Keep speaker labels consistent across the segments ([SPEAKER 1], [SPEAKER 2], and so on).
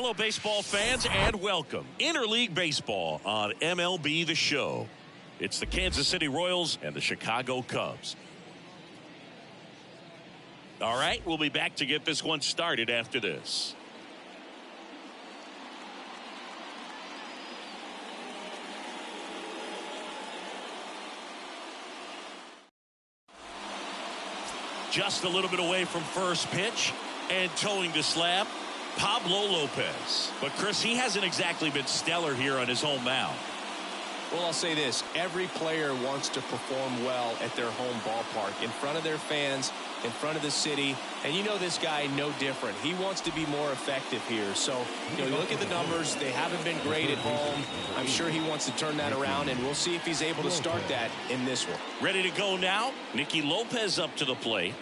[SPEAKER 1] Hello, baseball fans, and welcome. Interleague Baseball on MLB The Show. It's the Kansas City Royals and the Chicago Cubs. All right, we'll be back to get this one started after this. Just a little bit away from first pitch and towing the slab, Pablo Lopez. But Chris, he hasn't exactly been stellar here on his home mound.
[SPEAKER 2] Well, I'll say this. Every player wants to perform well at their home ballpark, in front of their fans, in front of the city. And you know this guy no different. He wants to be more effective here. So, you look at the numbers. They haven't been great at home. I'm sure he wants to turn that around, and we'll see if he's able to start that in this one.
[SPEAKER 1] Ready to go now. Nicky Lopez up to the plate.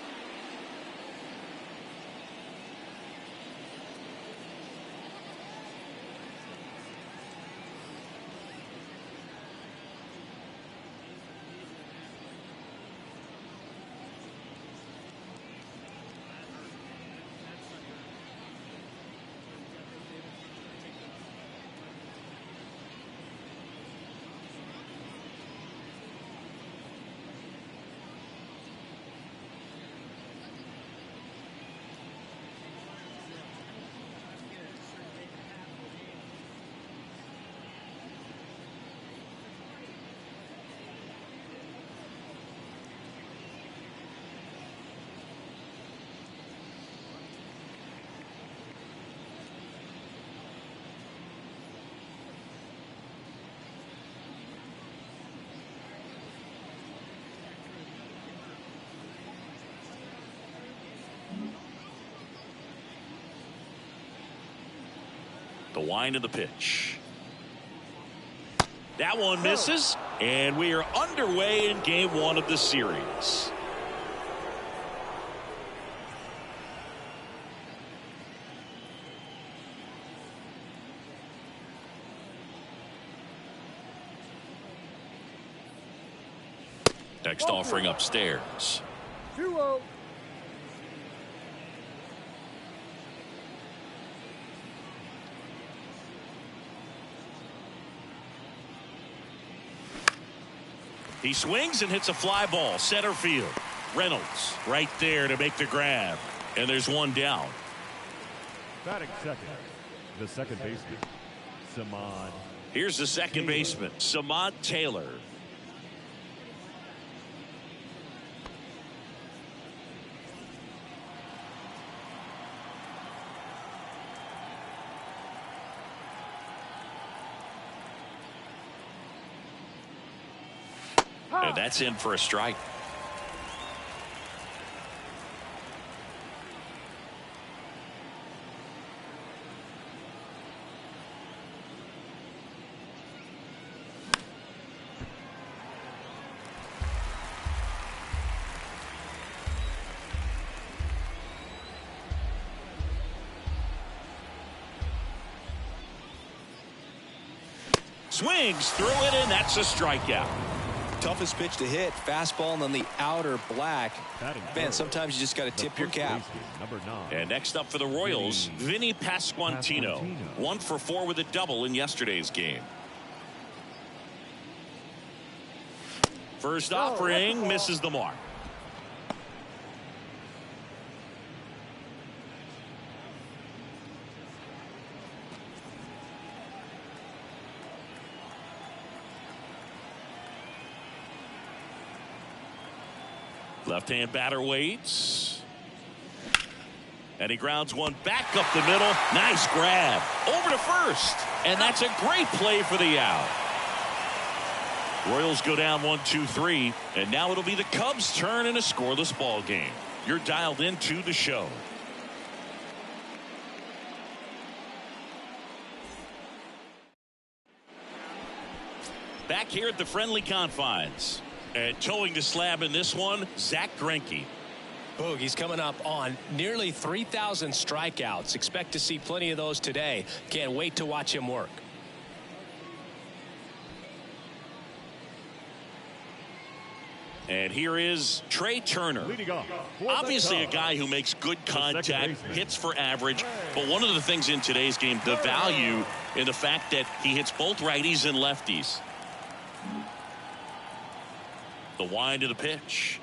[SPEAKER 1] The wind of the pitch. That one misses, and we are underway in game one of the series. Next offering upstairs.
[SPEAKER 3] 2-0.
[SPEAKER 1] He swings and hits a fly ball, center field. Reynolds right there to make the grab. And there's one down.
[SPEAKER 3] Batting second, the second baseman, Samad.
[SPEAKER 1] Here's the second baseman, Samad Taylor. And that's in for a strike. Swings through it, and that's a strikeout.
[SPEAKER 2] Toughest pitch to hit, fastball on the outer black. Man, sometimes you just got to tip your cap.
[SPEAKER 1] And next up for the Royals, Vinny Pasquantino. 1 for 4 with a double in yesterday's game. First offering misses the mark. Left-hand batter waits. And he grounds one back up the middle. Nice grab. Over to first. And that's a great play for the out. Royals go down 1-2-3. And now it'll be the Cubs' turn in a scoreless ball game. You're dialed into the show. Back here at the friendly confines. And towing the slab in this one, Zach Greinke.
[SPEAKER 2] Boog, he's coming up on nearly 3,000 strikeouts. Expect to see plenty of those today. Can't wait to watch him work.
[SPEAKER 1] And here is Trey Turner.
[SPEAKER 3] Leading off for the
[SPEAKER 1] Obviously a
[SPEAKER 3] Cubs,
[SPEAKER 1] guy who makes good contact,
[SPEAKER 3] baseman.
[SPEAKER 1] hits for average. But one of the things in today's game, the value in the fact that he hits both righties and lefties. The wind of the pitch.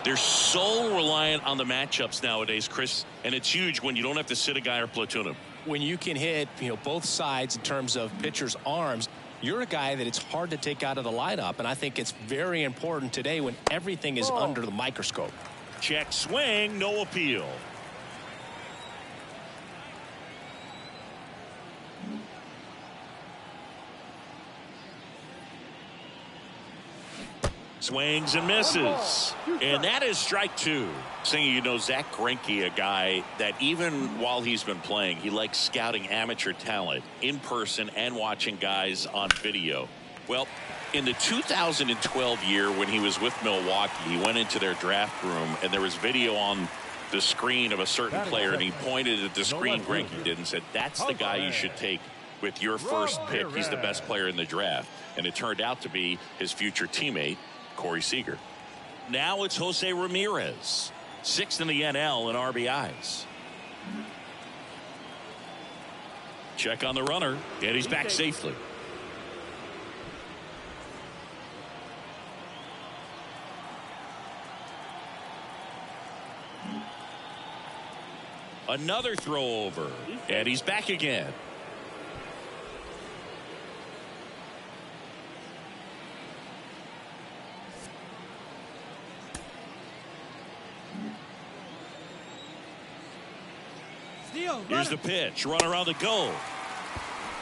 [SPEAKER 1] They're so reliant on the matchups nowadays, Chris, and it's huge when you don't have to sit a guy or platoon him.
[SPEAKER 2] When you can hit, both sides in terms of pitchers' arms, you're a guy that it's hard to take out of the lineup, and I think it's very important today when everything is under the microscope.
[SPEAKER 1] Check swing, no appeal. Swings and misses. And that is strike two. Saying, Zach Greinke, a guy that even while he's been playing, he likes scouting amateur talent in person and watching guys on video. Well, in the 2012 year when he was with Milwaukee, he went into their draft room and there was video on the screen of a certain player, and he pointed at the screen Greinke did and said, that's the guy you should take with your first pick. He's the best player in the draft. And it turned out to be his future teammate, Corey Seager. Now it's Jose Ramirez, 6th in the NL in RBIs. Check on the runner, and he's back safely. Another throw over, and he's back again. Here's the pitch. Run around the goal.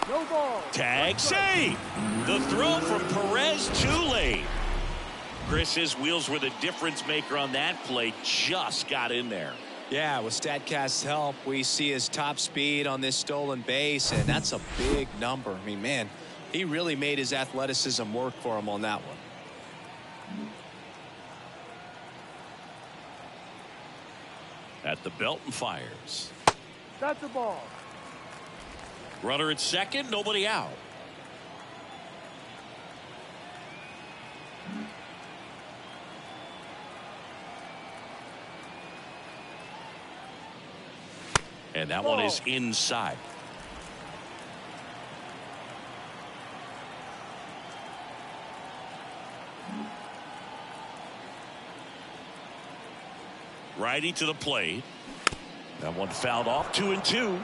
[SPEAKER 3] No ball.
[SPEAKER 1] Tag save. The throw from Perez too late. Chris, his wheels were the difference maker on that play. Just got in there.
[SPEAKER 2] Yeah, with StatCast's help, we see his top speed on this stolen base, and that's a big number. I mean, man, he really made his athleticism work for him on that one.
[SPEAKER 1] At the belt and fires.
[SPEAKER 3] That's the ball.
[SPEAKER 1] Runner at second, nobody out. And that one is inside. Righty to the plate. That one fouled off, 2-2.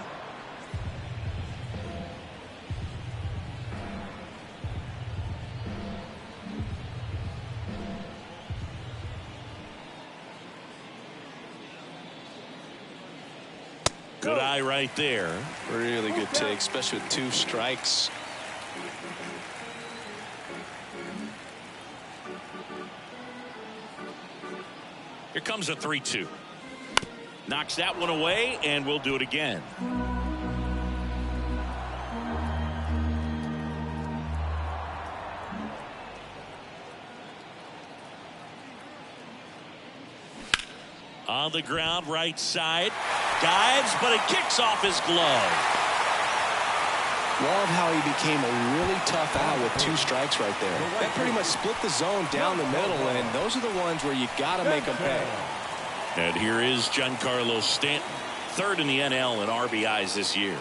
[SPEAKER 1] Good eye right there.
[SPEAKER 2] Really good take, especially with 2 strikes.
[SPEAKER 1] Here comes a 3-2. Knocks that one away, and we'll do it again. On the ground, right side. Dives, but it kicks off his glove.
[SPEAKER 2] Love how he became a really tough out with 2 strikes right there. That pretty much split the zone down the middle, and those are the ones where you got to make them pay.
[SPEAKER 1] And here is Giancarlo Stanton, 3rd in the NL in RBIs this year.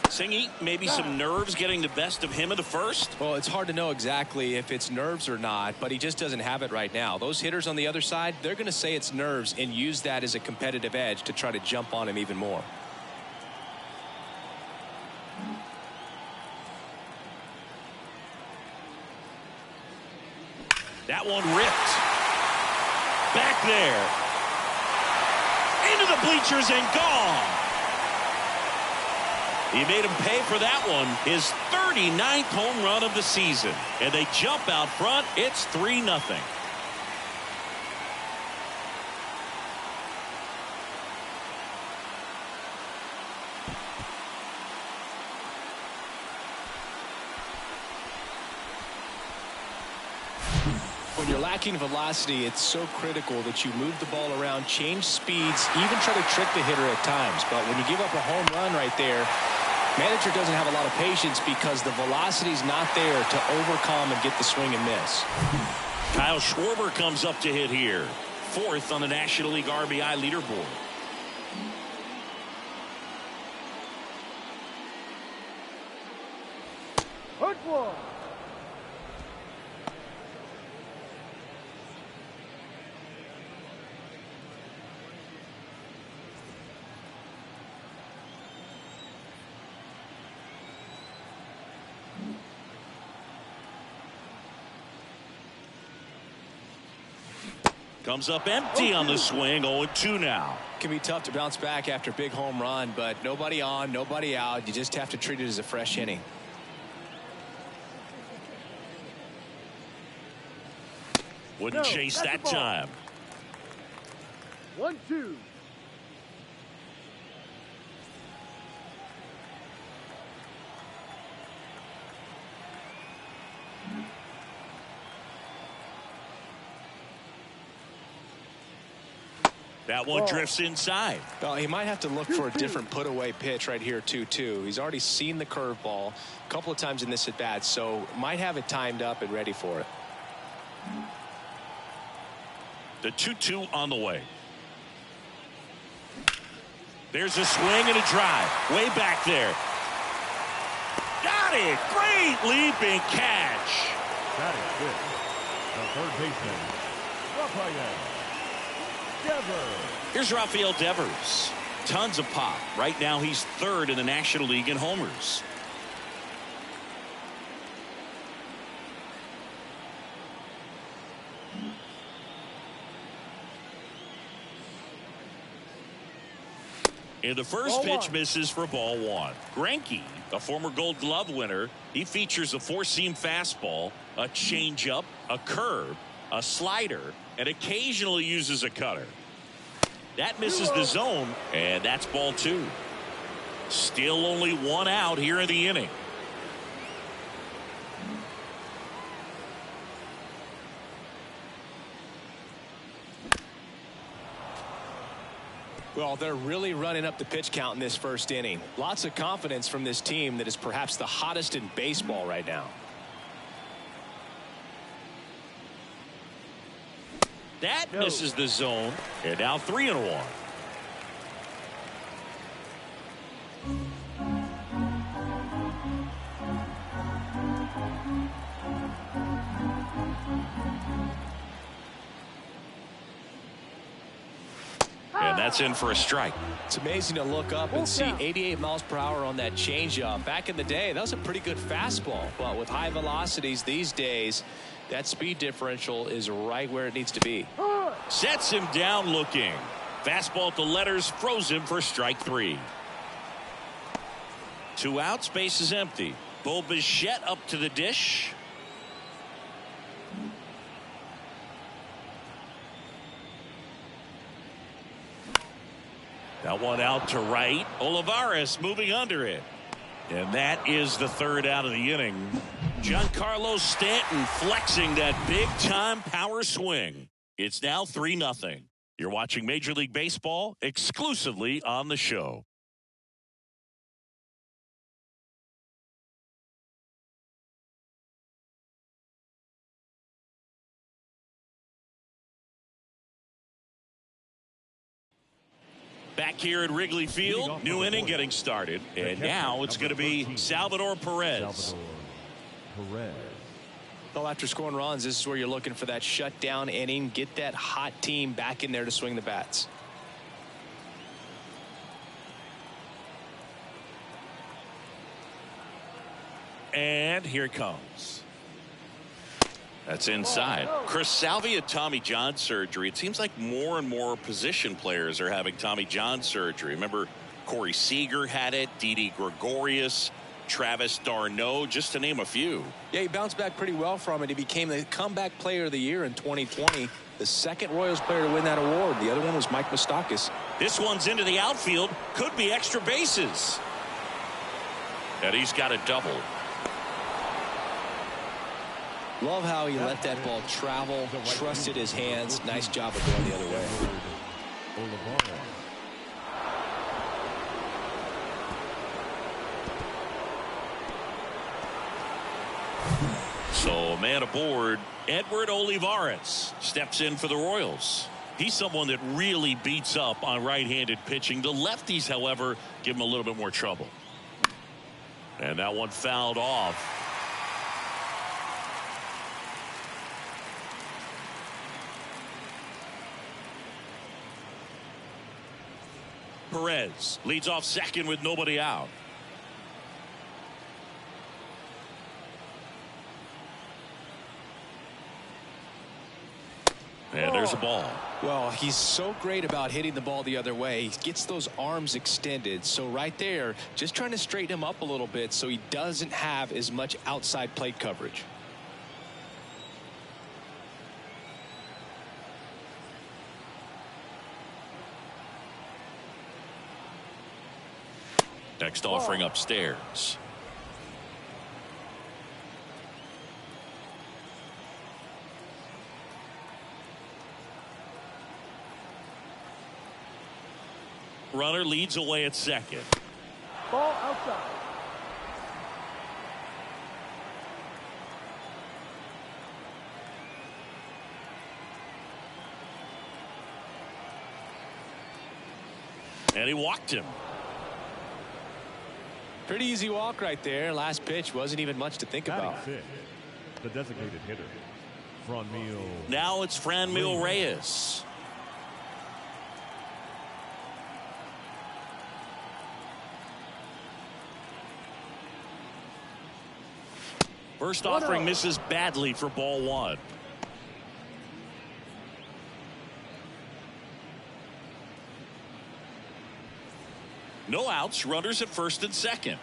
[SPEAKER 1] Singy, maybe some nerves getting the best of him in the first.
[SPEAKER 2] Well, it's hard to know exactly if it's nerves or not, but he just doesn't have it right now. Those hitters on the other side, they're going to say it's nerves and use that as a competitive edge to try to jump on him even more.
[SPEAKER 1] That one ripped. Back there. Into the bleachers and gone. He made him pay for that one. His 39th home run of the season. And they jump out front. It's 3-0.
[SPEAKER 2] When When you're lacking velocity, it's so critical that you move the ball around, change speeds, even try to trick the hitter at times. But when you give up a home run right there, manager doesn't have a lot of patience because the velocity's not there to overcome and get the swing and miss.
[SPEAKER 1] Kyle Schwarber comes up to hit here. 4th on the National League RBI leaderboard.
[SPEAKER 3] Hurt one.
[SPEAKER 1] Comes up empty on the swing. 0-2 now.
[SPEAKER 2] It can be tough to bounce back after a big home run, but nobody on, nobody out. You just have to treat it as a fresh inning.
[SPEAKER 1] Wouldn't chase that time.
[SPEAKER 3] 1-2.
[SPEAKER 1] That one drifts inside.
[SPEAKER 2] Well, he might have to look for a different put-away pitch right here, 2-2. He's already seen the curveball a couple of times in this at-bat, so might have it timed up and ready for it.
[SPEAKER 1] The 2-2 on the way. There's a swing and a drive. Way back there. Got it. Great leaping catch.
[SPEAKER 3] That is good. The third baseman, Rafael Devers.
[SPEAKER 1] Here's Rafael Devers. Tons of pop. Right now he's 3rd in the National League in homers. And the first pitch misses for ball 1. Greinke, a former Gold Glove winner, he features a 4-seam fastball, a changeup, a curve, a slider, and occasionally uses a cutter. That misses the zone, and that's ball 2. Still only 1 out here in the inning.
[SPEAKER 2] Well, they're really running up the pitch count in this first inning. Lots of confidence from this team that is perhaps the hottest in baseball right now.
[SPEAKER 1] That misses the zone, and now 3-1. And that's in for a strike.
[SPEAKER 2] It's amazing to look up and see 88 miles per hour on that changeup. Back in the day, that was a pretty good fastball. But with high velocities these days, that speed differential is right where it needs to be.
[SPEAKER 1] Sets him down looking. Fastball to letters, froze him for strike 3. 2 outs, base is empty. Bo Bichette up to the dish. That one out to right. Olivares moving under it. And that is the 3rd out of the inning. Giancarlo Stanton flexing that big-time power swing. It's now 3-0. You're watching Major League Baseball exclusively on the show. Back here at Wrigley Field, new inning getting started. And now it's going to be Salvador Perez.
[SPEAKER 2] Well, after scoring runs, this is where you're looking for that shutdown inning. Get that hot team back in there to swing the bats.
[SPEAKER 1] And here it comes. That's inside. Chris Salvi had Tommy John surgery. It seems like more and more position players are having Tommy John surgery. Remember, Corey Seager had it, Didi Gregorius, Travis d'Arnaud, just to name a few.
[SPEAKER 2] Yeah, he bounced back pretty well from it. He became the comeback player of the year in 2020. The second Royals player to win that award. The other one was Mike Moustakas.
[SPEAKER 1] This one's into the outfield. Could be extra bases. And he's got a double.
[SPEAKER 2] Love how he let that ball travel, trusted his hands. Nice job of going the other way.
[SPEAKER 1] So a man aboard, Edward Olivares steps in for the Royals. He's someone that really beats up on right-handed pitching. The lefties, however, give him a little bit more trouble. And that one fouled off. Perez leads off second with nobody out. And there's a ball.
[SPEAKER 2] Well, he's so great about hitting the ball the other way. He gets those arms extended. So right there, just trying to straighten him up a little bit so he doesn't have as much outside plate coverage.
[SPEAKER 1] Next offering upstairs. Runner leads away at second.
[SPEAKER 3] Ball outside.
[SPEAKER 1] And he walked him.
[SPEAKER 2] Pretty easy walk right there. Last pitch wasn't even much to think about.
[SPEAKER 3] Six, the designated hitter, Franmil.
[SPEAKER 1] Now it's Franmil Reyes. Reyes. First offering misses badly for ball one. No outs, runners at first and second.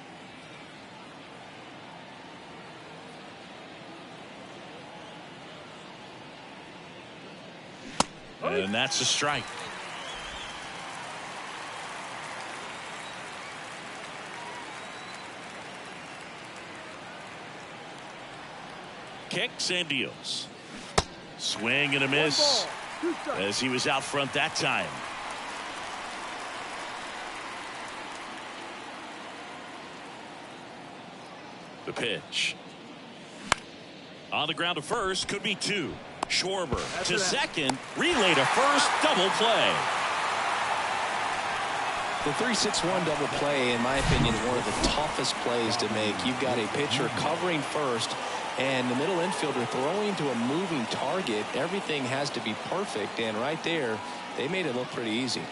[SPEAKER 1] And that's a strike. Kicks and deals. Swing and a miss as he was out front that time. The pitch. On the ground to first, could be two. Schwarber to second, relay to first, double play.
[SPEAKER 2] The 3-6-1 double play, in my opinion, is one of the toughest plays to make. You've got a pitcher covering first and the middle infielder throwing to a moving target. Everything has to be perfect, and right there, they made it look pretty easy.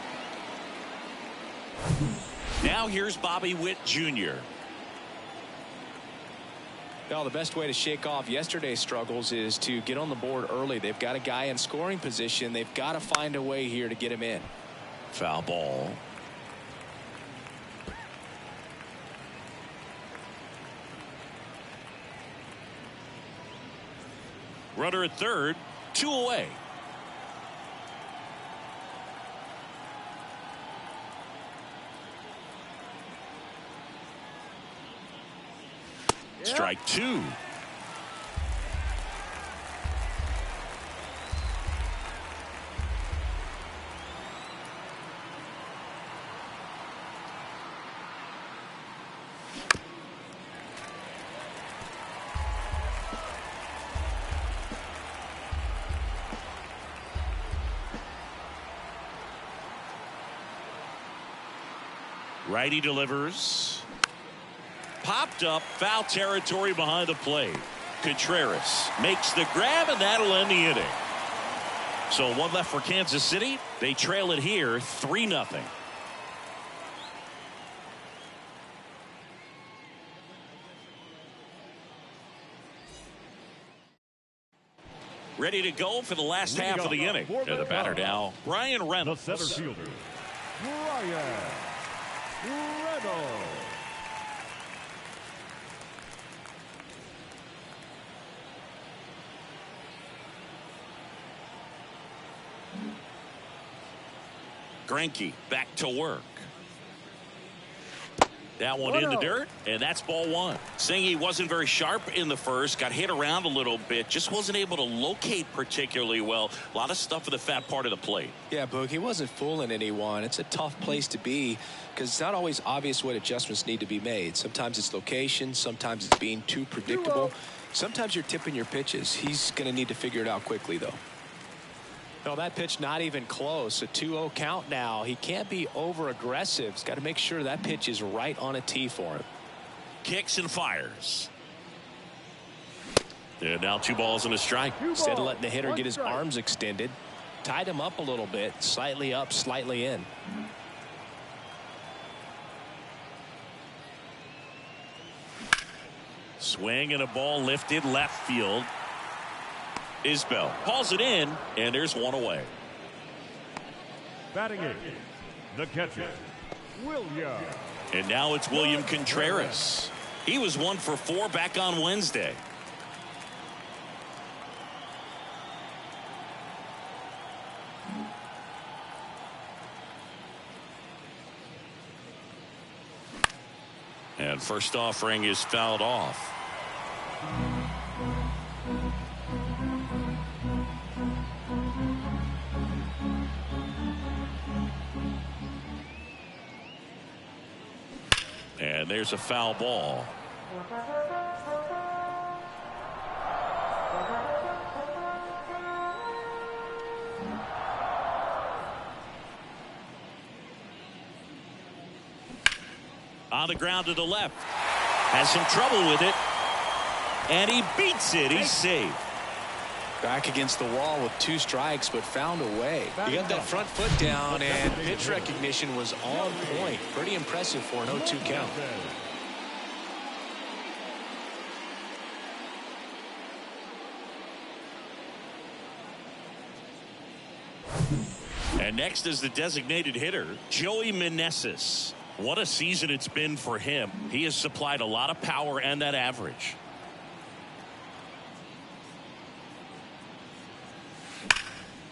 [SPEAKER 1] Now here's Bobby Witt Jr.
[SPEAKER 2] Well, the best way to shake off yesterday's struggles is to get on the board early. They've got a guy in scoring position. They've got to find a way here to get him in.
[SPEAKER 1] Foul ball. Runner at third, 2 away. Strike two. Righty delivers. Popped up, foul territory behind the plate. Contreras makes the grab, and that'll end the inning. So one left for Kansas City. They trail it here 3-0. Ready to go for the last half of the inning. To the batter now, Brian Reynolds.
[SPEAKER 3] The center fielder, Brian Reynolds.
[SPEAKER 1] Greinke back to work. That one in the dirt, and that's ball one. Saying he wasn't very sharp in the first, got hit around a little bit, just wasn't able to locate particularly well. A lot of stuff for the fat part of the plate.
[SPEAKER 2] Yeah, Boog, he wasn't fooling anyone. It's a tough place to be because it's not always obvious what adjustments need to be made. Sometimes it's location, sometimes it's being too predictable. Sometimes you're tipping your pitches. He's going to need to figure it out quickly, though. No, that pitch not even close. A 2-0 count now. He can't be over aggressive. He's got to make sure that pitch is right on a tee for him.
[SPEAKER 1] Kicks and fires. And now 2 balls and a strike.
[SPEAKER 2] Instead of letting the hitter get his arms extended, tied him up a little bit, slightly up, slightly in.
[SPEAKER 1] Swing and a ball lifted left field. Isbell hauls it in, and there's one away.
[SPEAKER 3] Batting it, the catcher, William.
[SPEAKER 1] And now it's William Contreras. He was 1 for 4 back on Wednesday. And first offering is fouled off. And there's a foul ball. On the ground to the left. Has some trouble with it. And he beats it. He's safe.
[SPEAKER 2] Back against the wall with 2 strikes, but found a way. He got that front foot down, and pitch recognition was on point. Pretty impressive for an 0-2 count.
[SPEAKER 1] And next is the designated hitter, Joey Meneses. What a season it's been for him. He has supplied a lot of power and that average.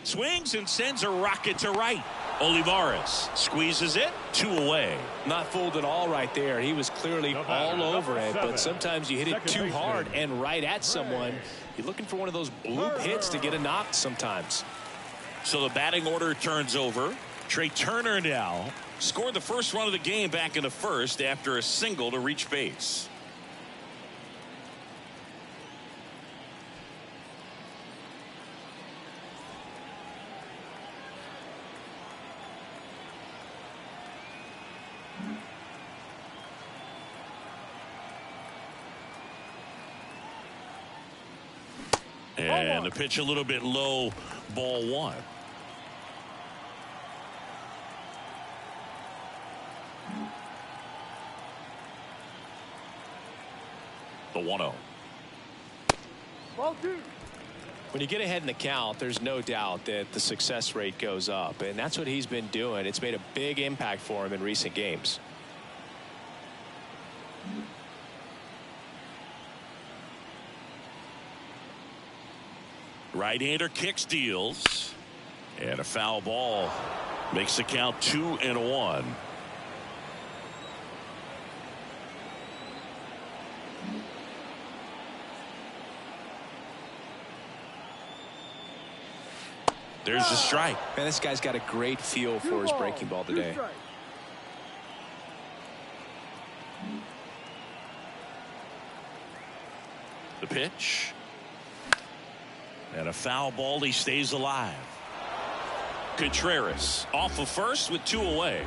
[SPEAKER 1] Swings and sends a rocket to right. Olivares squeezes it, 2 away.
[SPEAKER 2] Not fooled at all right there. He was clearly all over it, but sometimes you hit it too hard and right at someone. You're looking for one of those bloop hits to get a knock sometimes.
[SPEAKER 1] So the batting order turns over. Trey Turner now scored the first run of the game back in the first after a single to reach base. And the pitch a little bit low, ball 1. The 1-0.
[SPEAKER 3] Ball 2.
[SPEAKER 2] When you get ahead in the count, there's no doubt that the success rate goes up, and that's what he's been doing. It's made a big impact for him in recent games.
[SPEAKER 1] Right-hander kicks, deals, and a foul ball makes the count 2-1. There's the strike.
[SPEAKER 2] Man, this guy's got a great feel for his breaking ball today.
[SPEAKER 1] The pitch. And a foul ball. He stays alive. Contreras off of first with 2 away.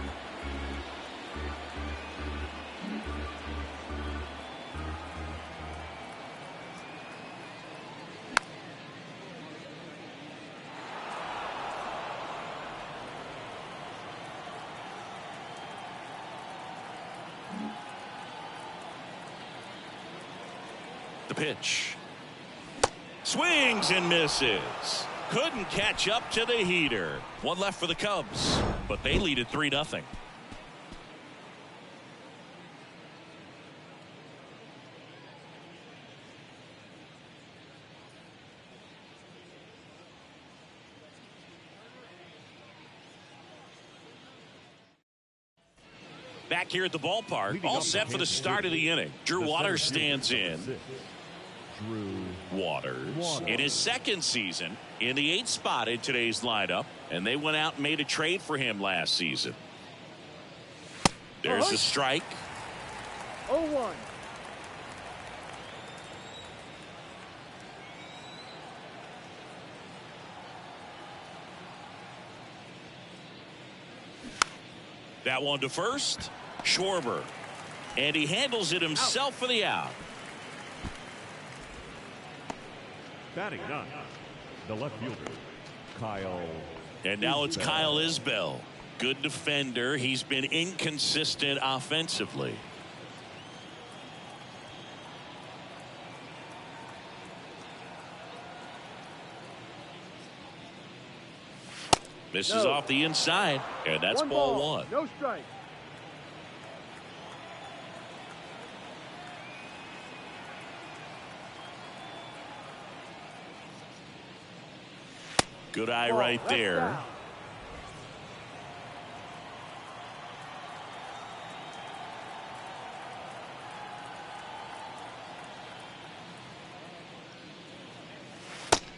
[SPEAKER 1] The pitch. Swings and misses. Couldn't catch up to the heater. 1 left for the Cubs, but they lead at 3-0. Back here at the ballpark,
[SPEAKER 3] Leading
[SPEAKER 1] all
[SPEAKER 3] up
[SPEAKER 1] set
[SPEAKER 3] the
[SPEAKER 1] for the
[SPEAKER 3] Kansas
[SPEAKER 1] start of
[SPEAKER 3] City,
[SPEAKER 1] the inning. Drew
[SPEAKER 3] the
[SPEAKER 1] Waters
[SPEAKER 3] center
[SPEAKER 1] stands
[SPEAKER 3] fielder,
[SPEAKER 1] in.
[SPEAKER 3] 6, Drew
[SPEAKER 1] Waters in his second season in the 8th spot in today's lineup, and they went out and made a trade for him last season. There's a strike.
[SPEAKER 4] 0-1.
[SPEAKER 1] That one to first. Schwarber. And he handles it himself for the out.
[SPEAKER 3] batting 9, the left fielder, Kyle.
[SPEAKER 1] And now it's Kyle Isbell. Good defender. He's been inconsistent offensively. Misses off the inside, and that's ball 1.
[SPEAKER 4] No strike.
[SPEAKER 1] Good eye right there.
[SPEAKER 4] Down.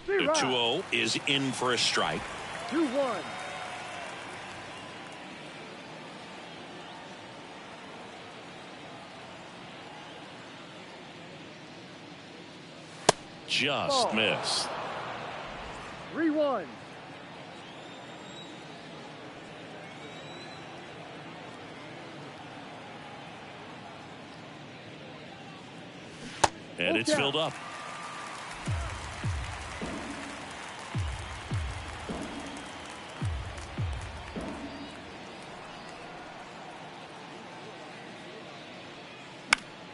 [SPEAKER 1] The 2-0 is in for a strike.
[SPEAKER 4] 2-1.
[SPEAKER 1] Just missed.
[SPEAKER 4] 3-1.
[SPEAKER 1] And it's filled up.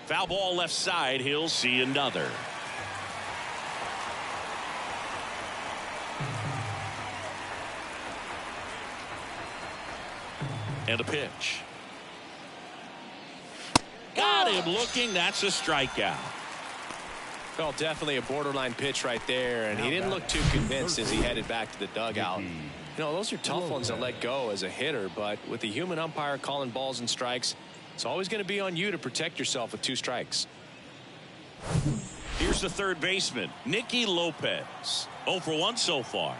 [SPEAKER 1] Foul ball left side. He'll see another. And a pitch. Got him looking. That's a strikeout.
[SPEAKER 2] Well, definitely a borderline pitch right there, and he didn't look too convinced as he headed back to the dugout. You know, those are tough ones to let go as a hitter, but with the human umpire calling balls and strikes, it's always going to be on you to protect yourself with 2 strikes.
[SPEAKER 1] Here's the third baseman, Nicky Lopez. 0 for 1 so far.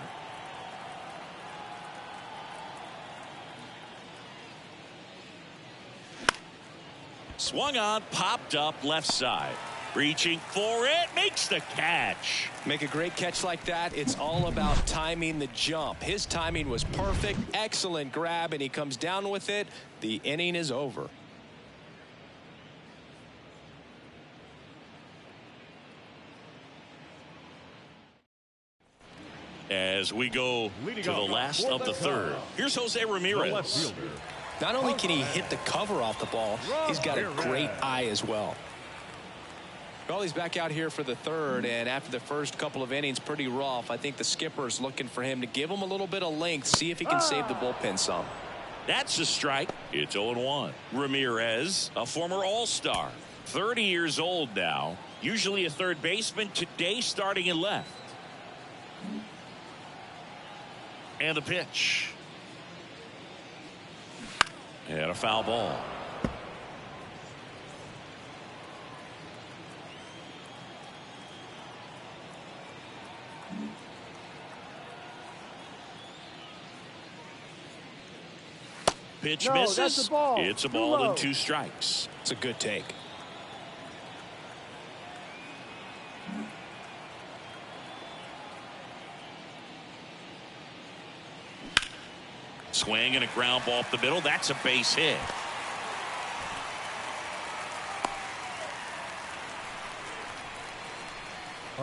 [SPEAKER 1] Swung on, popped up left side. Reaching for it, makes the catch.
[SPEAKER 2] Make a great catch like that. It's all about timing the jump. His timing was perfect. Excellent grab, and he comes down with it. The inning is over.
[SPEAKER 1] As we go to the last of the third. Here's Jose
[SPEAKER 3] The left
[SPEAKER 1] Ramirez.
[SPEAKER 3] fielder,
[SPEAKER 2] Not only can he hit the cover off the ball, he's got a great eye as well. Well, he's back out here for the third, and after the first couple of innings, pretty rough. I think the skipper's looking for him to give him a little bit of length, see if he can save the bullpen some.
[SPEAKER 1] That's a strike. It's 0-1. Ramirez, a former All-Star, 30 years old now, usually a third baseman, today starting in left. And the pitch. And a foul ball. Pitch misses.
[SPEAKER 4] That's a ball.
[SPEAKER 1] It's a
[SPEAKER 4] Too
[SPEAKER 1] ball
[SPEAKER 4] low.
[SPEAKER 1] and 2 strikes.
[SPEAKER 2] It's a good take.
[SPEAKER 1] Swing and a ground ball up the middle. That's a base hit.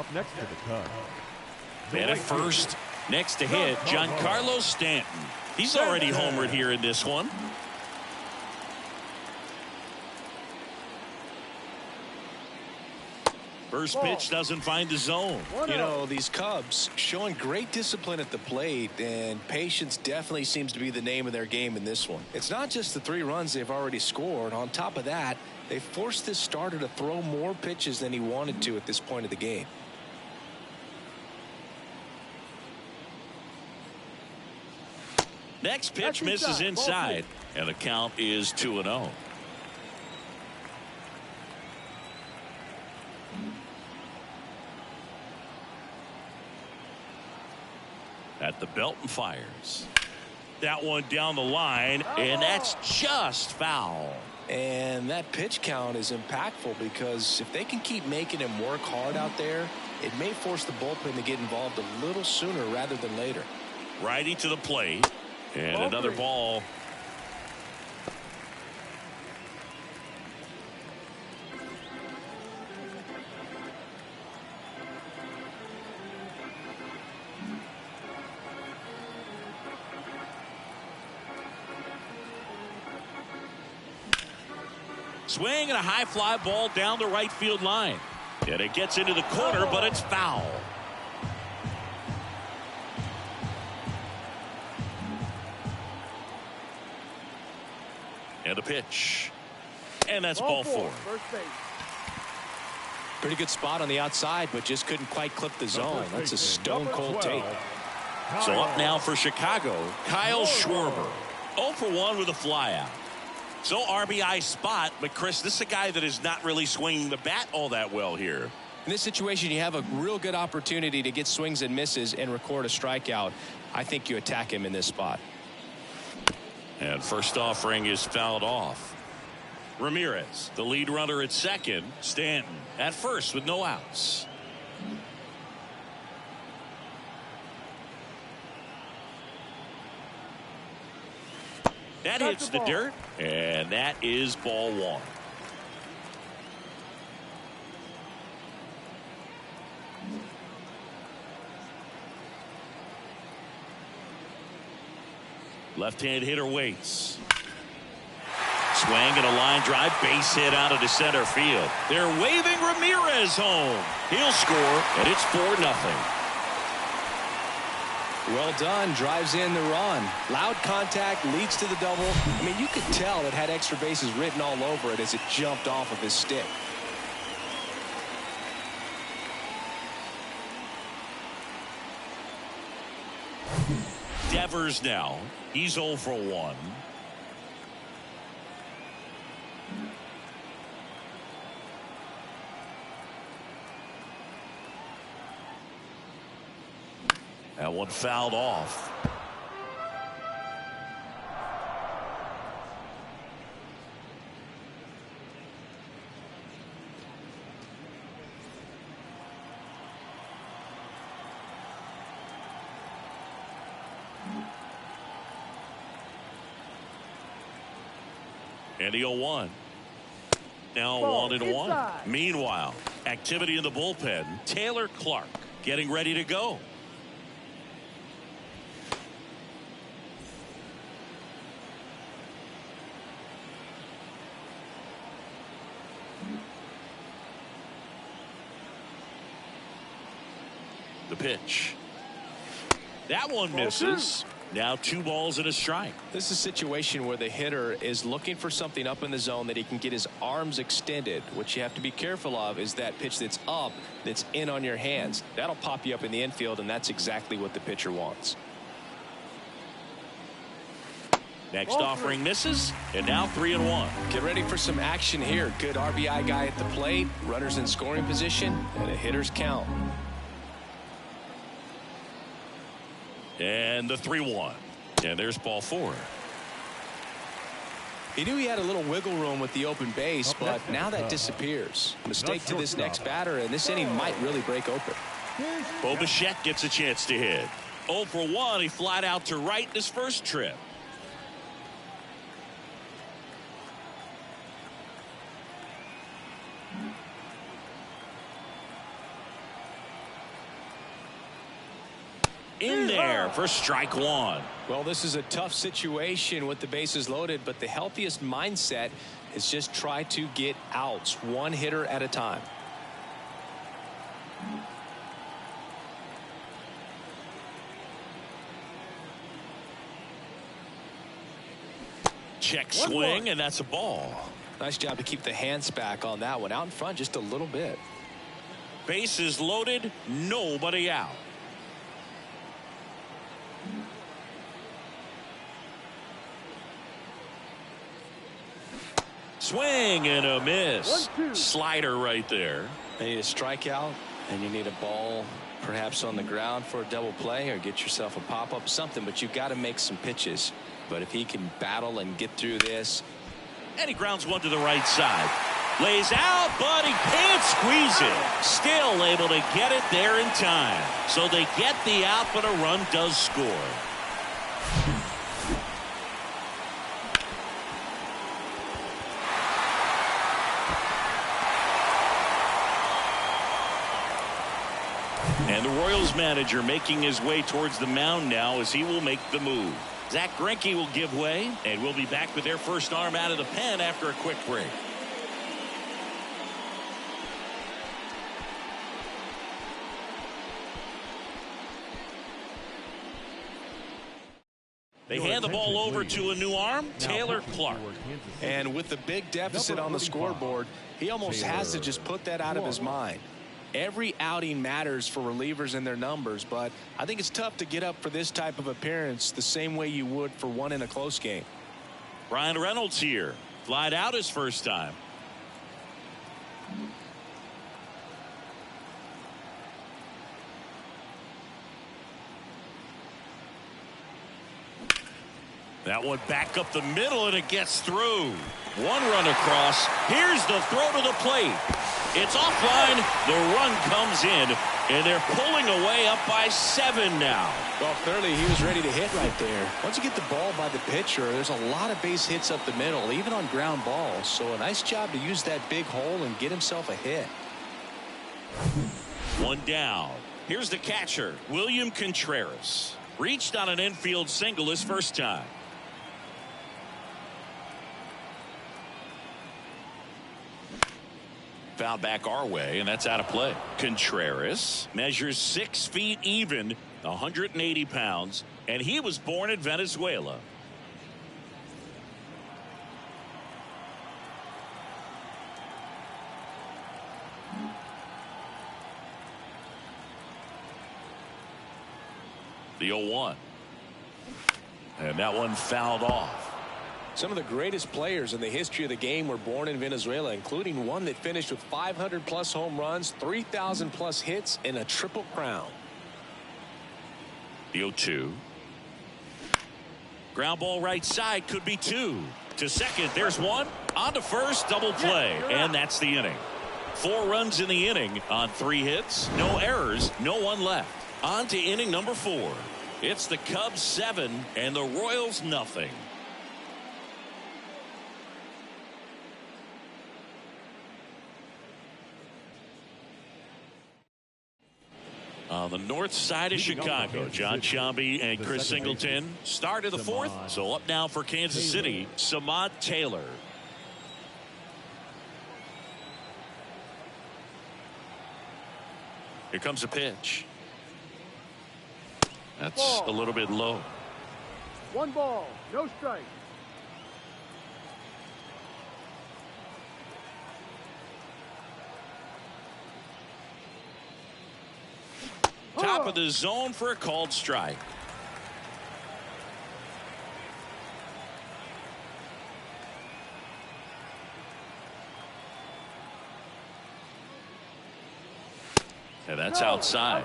[SPEAKER 3] up next to the Cubs. The
[SPEAKER 1] And at
[SPEAKER 3] right fielder,
[SPEAKER 1] first, next to hit, Giancarlo Stanton. He's already homered here in this one. First pitch doesn't find the zone.
[SPEAKER 2] You know, these Cubs showing great discipline at the plate, and patience definitely seems to be the name of their game in this one. It's not just the 3 runs they've already scored. On top of that, they forced this starter to throw more pitches than he wanted to at this point of the game.
[SPEAKER 1] Next pitch
[SPEAKER 4] That's
[SPEAKER 1] misses
[SPEAKER 4] inside.
[SPEAKER 1] inside, and the count is 2-0. At the belt and fires. That one down the line, and that's just foul.
[SPEAKER 2] And that pitch count is impactful because if they can keep making him work hard out there, it may force the bullpen to get involved a little sooner rather than later.
[SPEAKER 1] Righty to the plate, and another ball. Swing and a high fly ball down the right field line. And it gets into the corner, but it's foul. And a pitch. And that's ball four.
[SPEAKER 4] First base.
[SPEAKER 2] Pretty good spot on the outside, but just couldn't quite clip the zone. That's a stone cold take.
[SPEAKER 1] So up now for Chicago, Kyle Schwarber. 0 for 1 with a flyout. So RBI spot, but Chris, this is a guy that is not really swinging the bat all that well here.
[SPEAKER 2] In this situation, you have a real good opportunity to get swings and misses and record a strikeout. I think you attack him in this spot.
[SPEAKER 1] And first offering is fouled off. Ramirez, the lead runner at second. Stanton at first with no outs. That hits the dirt, and that is ball one. Left-hand hitter waits. Swing and a line drive, base hit out of the center field. They're waving Ramirez home. He'll score, and it's 4-0.
[SPEAKER 2] Well done. Drives in the run. Loud contact, leads to the double. I mean, you could tell it had extra bases written all over it as it jumped off of his stick.
[SPEAKER 1] Devers now. He's 0 for 1. That one fouled off. And the 0-1. Now
[SPEAKER 4] Ball
[SPEAKER 1] 1-1.
[SPEAKER 4] inside.
[SPEAKER 1] Meanwhile, activity in the bullpen. Taylor Clark getting ready to go. The pitch. That one misses. Now 2 balls and a strike.
[SPEAKER 2] This is a situation where the hitter is looking for something up in the zone that he can get his arms extended. What you have to be careful of is that pitch that's up, that's in on your hands. That'll pop you up in the infield, and that's exactly what the pitcher wants.
[SPEAKER 1] Next offering misses, and now 3-1.
[SPEAKER 2] Get ready for some action here. Good RBI guy at the plate, runners in scoring position, and a hitter's count.
[SPEAKER 1] And the 3-1. And there's ball 4.
[SPEAKER 2] He knew he had a little wiggle room with the open base, but now that disappears. Mistake to this next batter, and this inning might really break open.
[SPEAKER 1] Bo Bichette gets a chance to hit. 0 for 1. He flied out to right in his first trip. In there for strike 1.
[SPEAKER 2] Well, this is a tough situation with the bases loaded, but the healthiest mindset is just try to get outs, one hitter at a time.
[SPEAKER 1] Check swing, and that's a ball.
[SPEAKER 2] Nice job to keep the hands back on that one. Out in front just a little bit.
[SPEAKER 1] Bases loaded, nobody out. Swing and a miss.
[SPEAKER 4] 1-2.
[SPEAKER 1] Slider right there.
[SPEAKER 2] You need a strikeout, and you need a ball perhaps on the ground for a double play, or get yourself a pop-up, something, but you've got to make some pitches. But if he can battle and get through this.
[SPEAKER 1] And he grounds one to the right side. Lays out, but he can't squeeze it. Still able to get it there in time. So they get the out, but a run does score. And the Royals manager making his way towards the mound now as he will make the move. Zach Greinke will give way, and we'll be back with their first arm out of the pen after a quick break. They hand the ball over to a new arm, Taylor Clark.
[SPEAKER 2] And with the big deficit on the scoreboard, he almost has to just put that out of his mind. Every outing matters for relievers and their numbers, but I think it's tough to get up for this type of appearance the same way you would for one in a close game.
[SPEAKER 1] Ryan Reynolds here. Flied out his first time. That one back up the middle, and it gets through. One run across. Here's the throw to the plate. It's offline. The run comes in, and they're pulling away up by 7 now.
[SPEAKER 2] Well, clearly he was ready to hit right there. Once you get the ball by the pitcher, there's a lot of base hits up the middle, even on ground balls. So a nice job to use that big hole and get himself a hit.
[SPEAKER 1] One down. Here's the catcher, William Contreras. Reached on an infield single his first time. Foul back our way, and that's out of play. Contreras measures 6 feet even, 180 pounds, and he was born in Venezuela. The 0-1. And that one fouled off.
[SPEAKER 2] Some of the greatest players in the history of the game were born in Venezuela, including one that finished with 500+ home runs, 3,000+ hits, and a triple crown.
[SPEAKER 1] The 0-2. Ground ball right side, could be 2. To second, there's 1. On to first, double play, and that's the inning. 4 runs in the inning on 3 hits, no errors, no one left. On to inning number 4. It's the Cubs 7 and the Royals nothing. On the north side of Chicago, John Sciambi and Chris Singleton start of the 4th. So up now for Kansas City, Samad Taylor. Here comes a pitch. That's a little bit low.
[SPEAKER 4] 1 ball, no strike.
[SPEAKER 1] Top of the zone for a called strike. And that's outside.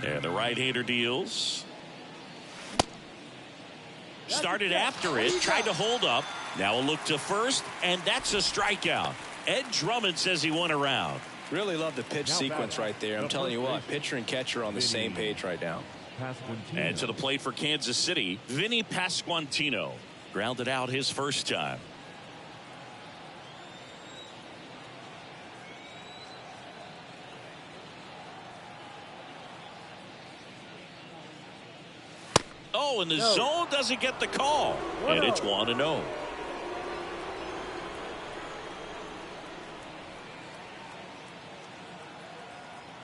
[SPEAKER 1] And the right-hander deals. Started after it, tried to hold up. Now a look to first, and that's a strikeout. Ed Drummond says he won a round.
[SPEAKER 2] Really love the pitch sequence right there. I'm telling you what, pitcher and catcher on the same page right now.
[SPEAKER 1] And to the plate for Kansas City, Vinny Pasquantino. Grounded out his first time. Oh, and the zone doesn't get the call. And it's 1-0.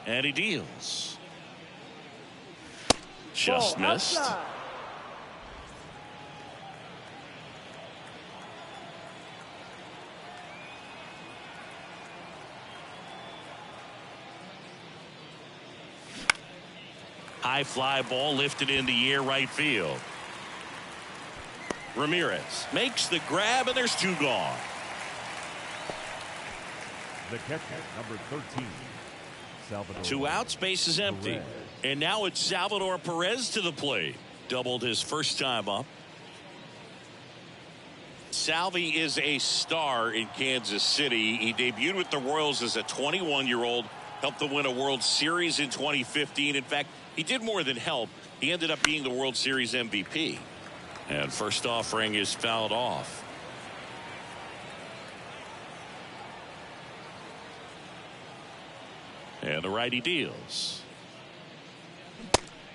[SPEAKER 1] And he deals. Just
[SPEAKER 4] Ball
[SPEAKER 1] missed.
[SPEAKER 4] outside.
[SPEAKER 1] High fly ball lifted in the air, right field. Ramirez makes the grab, and there's 2 gone.
[SPEAKER 3] The catcher, number 13, Salvador.
[SPEAKER 1] 2 outs, base is empty.
[SPEAKER 3] Perez.
[SPEAKER 1] And now it's Salvador Perez to the plate. Doubled his first time up. Salvi is a star in Kansas City. He debuted with the Royals as a 21-year-old. Helped them win a World Series in 2015. In fact, he did more than help. He ended up being the World Series MVP. And first offering is fouled off. And the righty deals.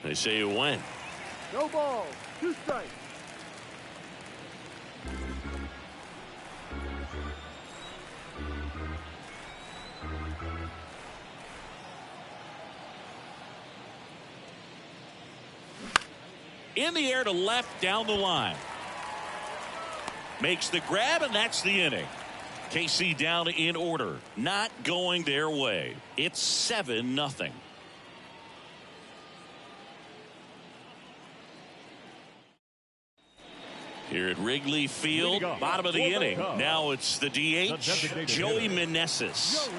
[SPEAKER 1] They say you win.
[SPEAKER 4] No ball. 2 strikes.
[SPEAKER 1] In the air to left, down the line. Makes the grab, and that's the inning. KC down in order. Not going their way. It's 7-0. Here at Wrigley Field, bottom of the inning. Now it's the DH, Joey Meneses.
[SPEAKER 3] Joey Meneses.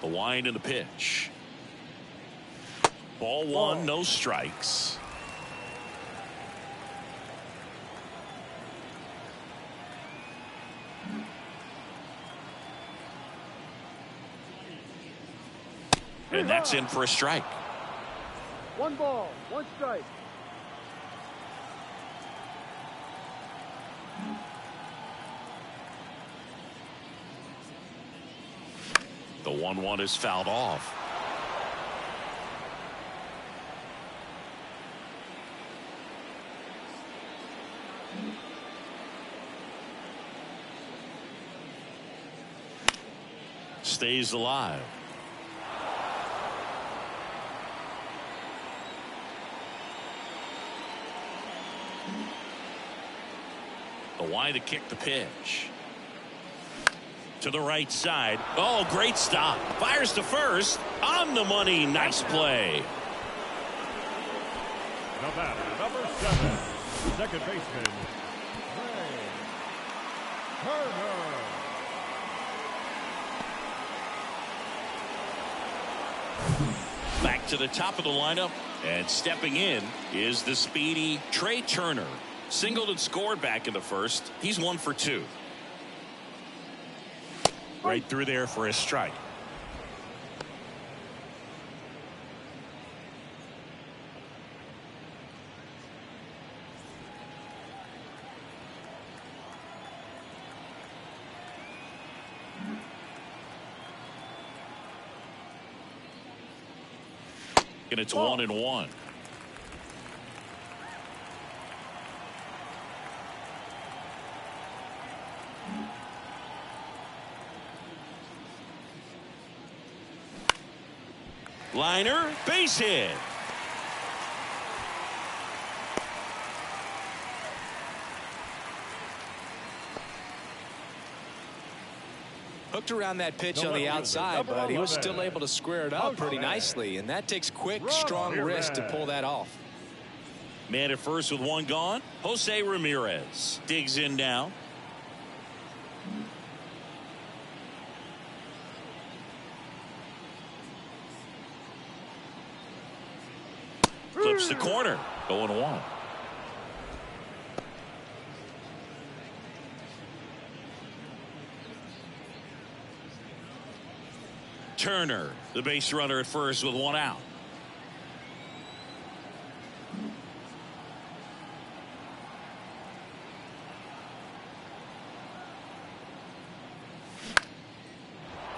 [SPEAKER 1] The wind and the pitch. Ball 1, no strikes. And that's in for a strike.
[SPEAKER 4] 1 ball. 1 strike.
[SPEAKER 1] The 1-1 is fouled off. Stays alive. The wind to kick the pitch. To the right side. Oh, great stop. Fires to first. On the money. Nice play.
[SPEAKER 3] The batter, number 7, second baseman, Ray Turner.
[SPEAKER 1] Back to the top of the lineup. And stepping in is the speedy Trey Turner. Singled and scored back in the first. He's 1 for 2. Right through there for a strike. And it's 1-1. Liner, base hit.
[SPEAKER 2] Hooked around that pitch on the outside, but he was still able to square it up pretty nicely, and that takes quick, strong wrist to pull that off.
[SPEAKER 1] Man at first with 1 gone. Jose Ramirez digs in now. Flips the corner. 0-1. Turner, the base runner at first with 1 out.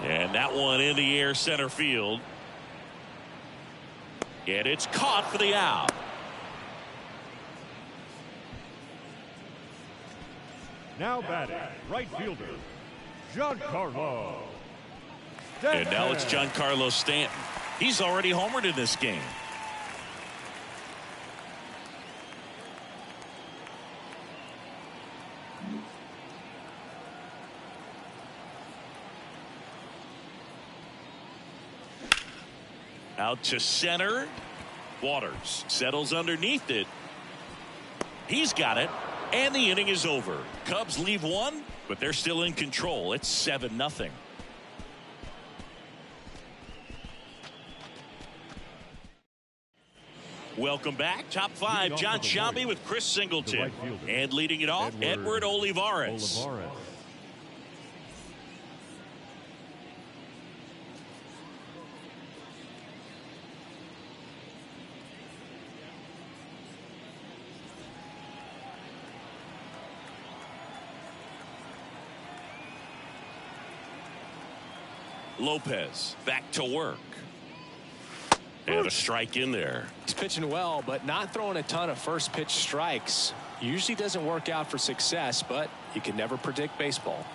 [SPEAKER 1] And that one in the air, center field. And it's caught for the out.
[SPEAKER 3] Now batting, right fielder, Giancarlo.
[SPEAKER 1] And now it's Giancarlo Stanton. He's already homered in this game. Out to center. Waters settles underneath it. He's got it. And the inning is over. Cubs leave one, but they're still in control. It's 7-0. Welcome back. Top five, John Sciambi with Chris Singleton. And leading it off, Edward Olivares. Lopez back to work. And a strike in there.
[SPEAKER 2] He's pitching well, but not throwing a ton of first pitch strikes. Usually doesn't work out for success, but you can never predict baseball.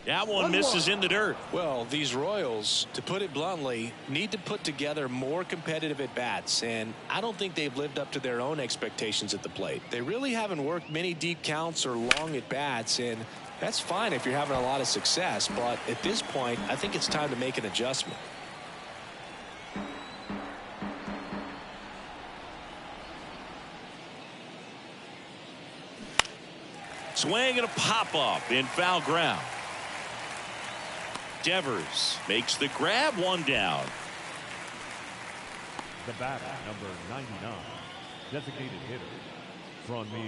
[SPEAKER 1] That one misses in the dirt.
[SPEAKER 2] Well, these Royals, to put it bluntly, need to put together more competitive at-bats, and I don't think they've lived up to their own expectations at the plate. They really haven't worked many deep counts or long at-bats, and that's fine if you're having a lot of success, but at this point, I think it's time to make an adjustment.
[SPEAKER 1] Swing and a pop-up in foul ground. Devers makes the grab, one down.
[SPEAKER 3] The batter, number 99, designated hitter,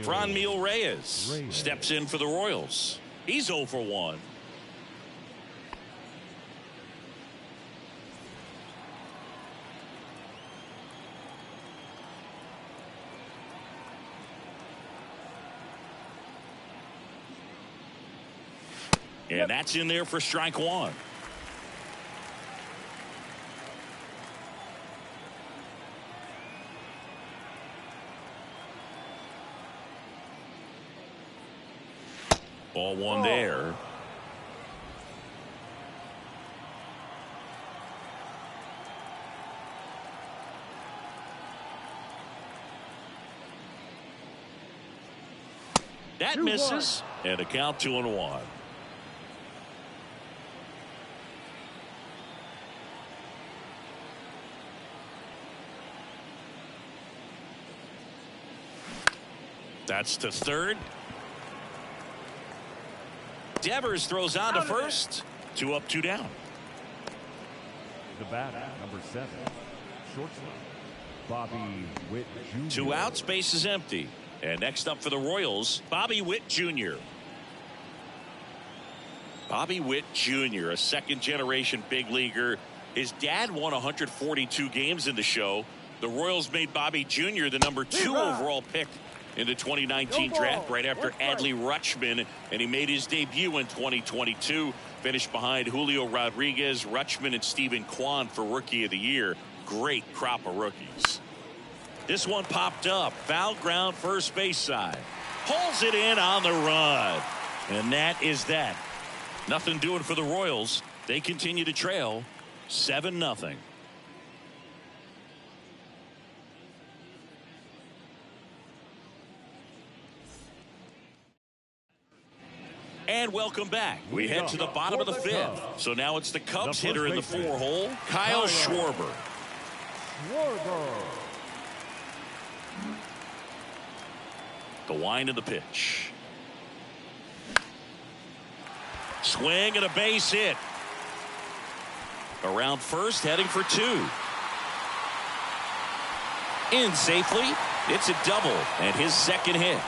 [SPEAKER 1] Franmil Reyes steps in for the Royals. He's 0 for 1. And that's in there for strike one. Ball one there. That misses. And a count 2-1. That's to third. Devers throws on to first. 2 up, 2 down.
[SPEAKER 3] The batter, number 7, shortstop, Bobby Witt Jr.
[SPEAKER 1] 2 outs, base is empty. And next up for the Royals, Bobby Witt Jr. Bobby Witt Jr., a second-generation big leaguer. His dad won 142 games in the show. The Royals made Bobby Jr. the number 2 overall pick in the 2019 draft right after Adley Rutschman, and he made his debut in 2022. Finished behind Julio Rodriguez, Rutschman, and Stephen Kwan for Rookie of the Year. Great crop of rookies. This one popped up. Foul ground, first base side. Pulls it in on the run. And that is that. Nothing doing for the Royals. They continue to trail 7-0. And welcome back. We head to the bottom of the 5th. So now it's the Cubs hitter in the 4-hole, Kyle Schwarber. The wind of the pitch. Swing and a base hit. Around first, heading for 2. In safely. It's a double and his second hit.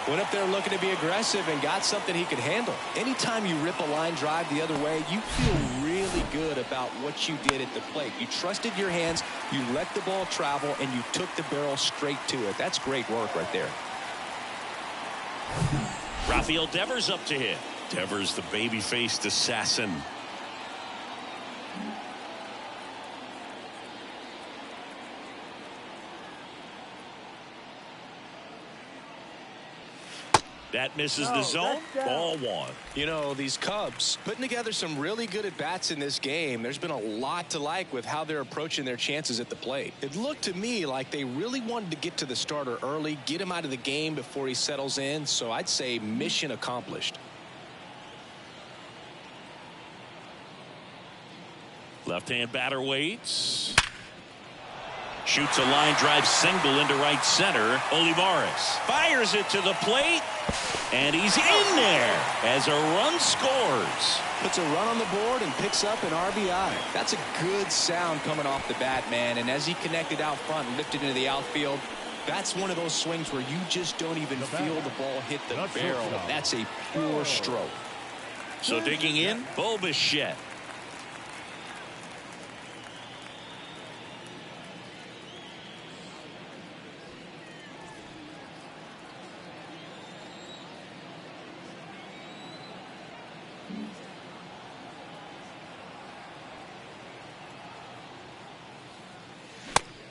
[SPEAKER 2] Went up there looking to be aggressive and got something he could handle. Anytime you rip a line drive the other way, you feel really good about what you did at the plate. You trusted your hands, you let the ball travel, and you took the barrel straight to it. That's great work right there.
[SPEAKER 1] Rafael Devers up to hit. Devers, the baby-faced assassin. That misses the
[SPEAKER 4] No,
[SPEAKER 1] zone.
[SPEAKER 4] that's down.
[SPEAKER 1] Ball one.
[SPEAKER 2] You know, these Cubs putting together some really good at-bats in this game. There's been a lot to like with how they're approaching their chances at the plate. It looked to me like they really wanted to get to the starter early, get him out of the game before he settles in. So I'd say mission accomplished.
[SPEAKER 1] Left-hand batter waits. Shoots a line drive single into right center. Olivares fires it to the plate. And he's in there as a run scores.
[SPEAKER 2] Puts a run on the board and picks up an RBI. That's a good sound coming off the bat, man. And as he connected out front and lifted into the outfield, that's one of those swings where you just don't even feel the ball hit the barrel. That's a pure stroke.
[SPEAKER 1] So digging in, Bulbichet.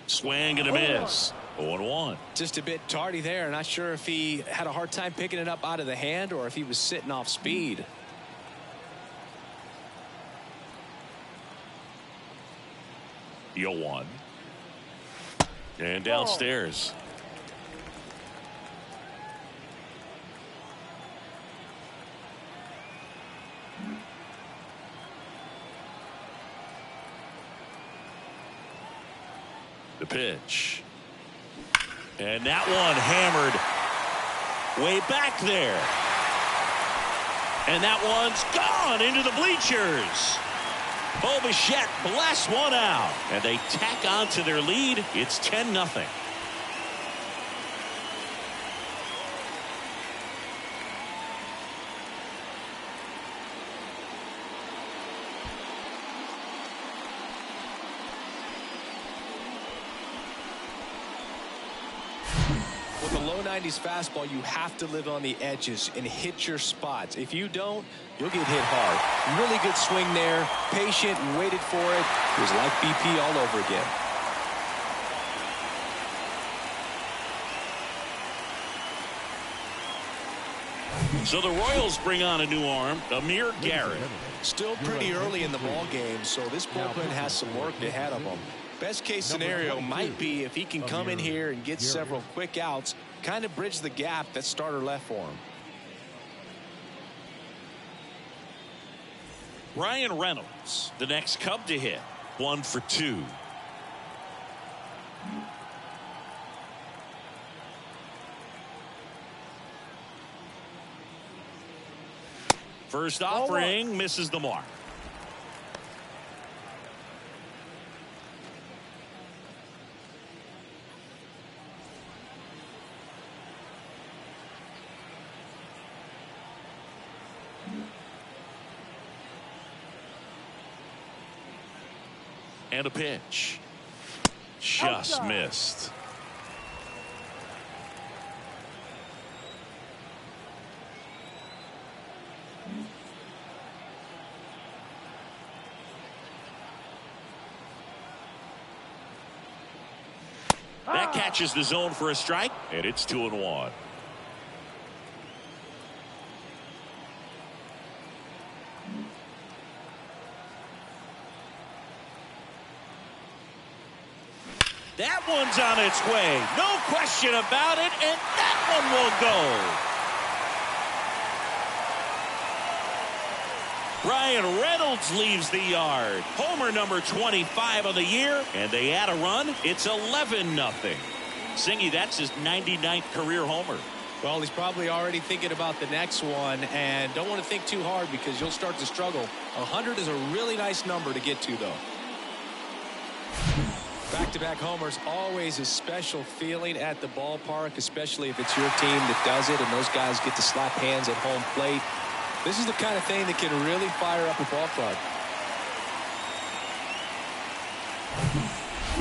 [SPEAKER 1] Swing and a miss. 0-1.
[SPEAKER 2] Just a bit tardy there. Not sure if he had a hard time picking it up out of the hand or if he was sitting off speed.
[SPEAKER 1] 0-1. And downstairs. The pitch. And that one hammered way back there. And that one's gone into the bleachers. Bulbichet blasts one out. And they tack on to their lead. It's 10-0.
[SPEAKER 2] With a low 90s fastball, you have to live on the edges and hit your spots. If you don't, you'll get hit hard. Really good swing there. Patient and waited for it. It was like BP all over again.
[SPEAKER 1] So the Royals bring on a new arm, Amir Garrett.
[SPEAKER 2] Still pretty early in the ball game, so this bullpen has some work ahead of them. Best case scenario might be if he can come in here and get several quick outs, kind of bridge the gap that starter left for him.
[SPEAKER 1] Ryan Reynolds, the next Cub to hit. 1 for 2. First offering misses the mark. And a pitch. Just missed. That catches the zone for a strike, and it's 2-1. That one's on its way. No question about it, and that one will go. Ryan Reynolds leaves the yard. Homer number 25 of the year, and they add a run. It's 11-0. Singy, that's his 99th career homer.
[SPEAKER 2] Well, he's probably already thinking about the next one, and don't want to think too hard because you'll start to struggle. 100 is a really nice number to get to, though. Back-to-back homers, always a special feeling at the ballpark, especially if it's your team that does it and those guys get to slap hands at home plate. This is the kind of thing that can really fire up a ball club.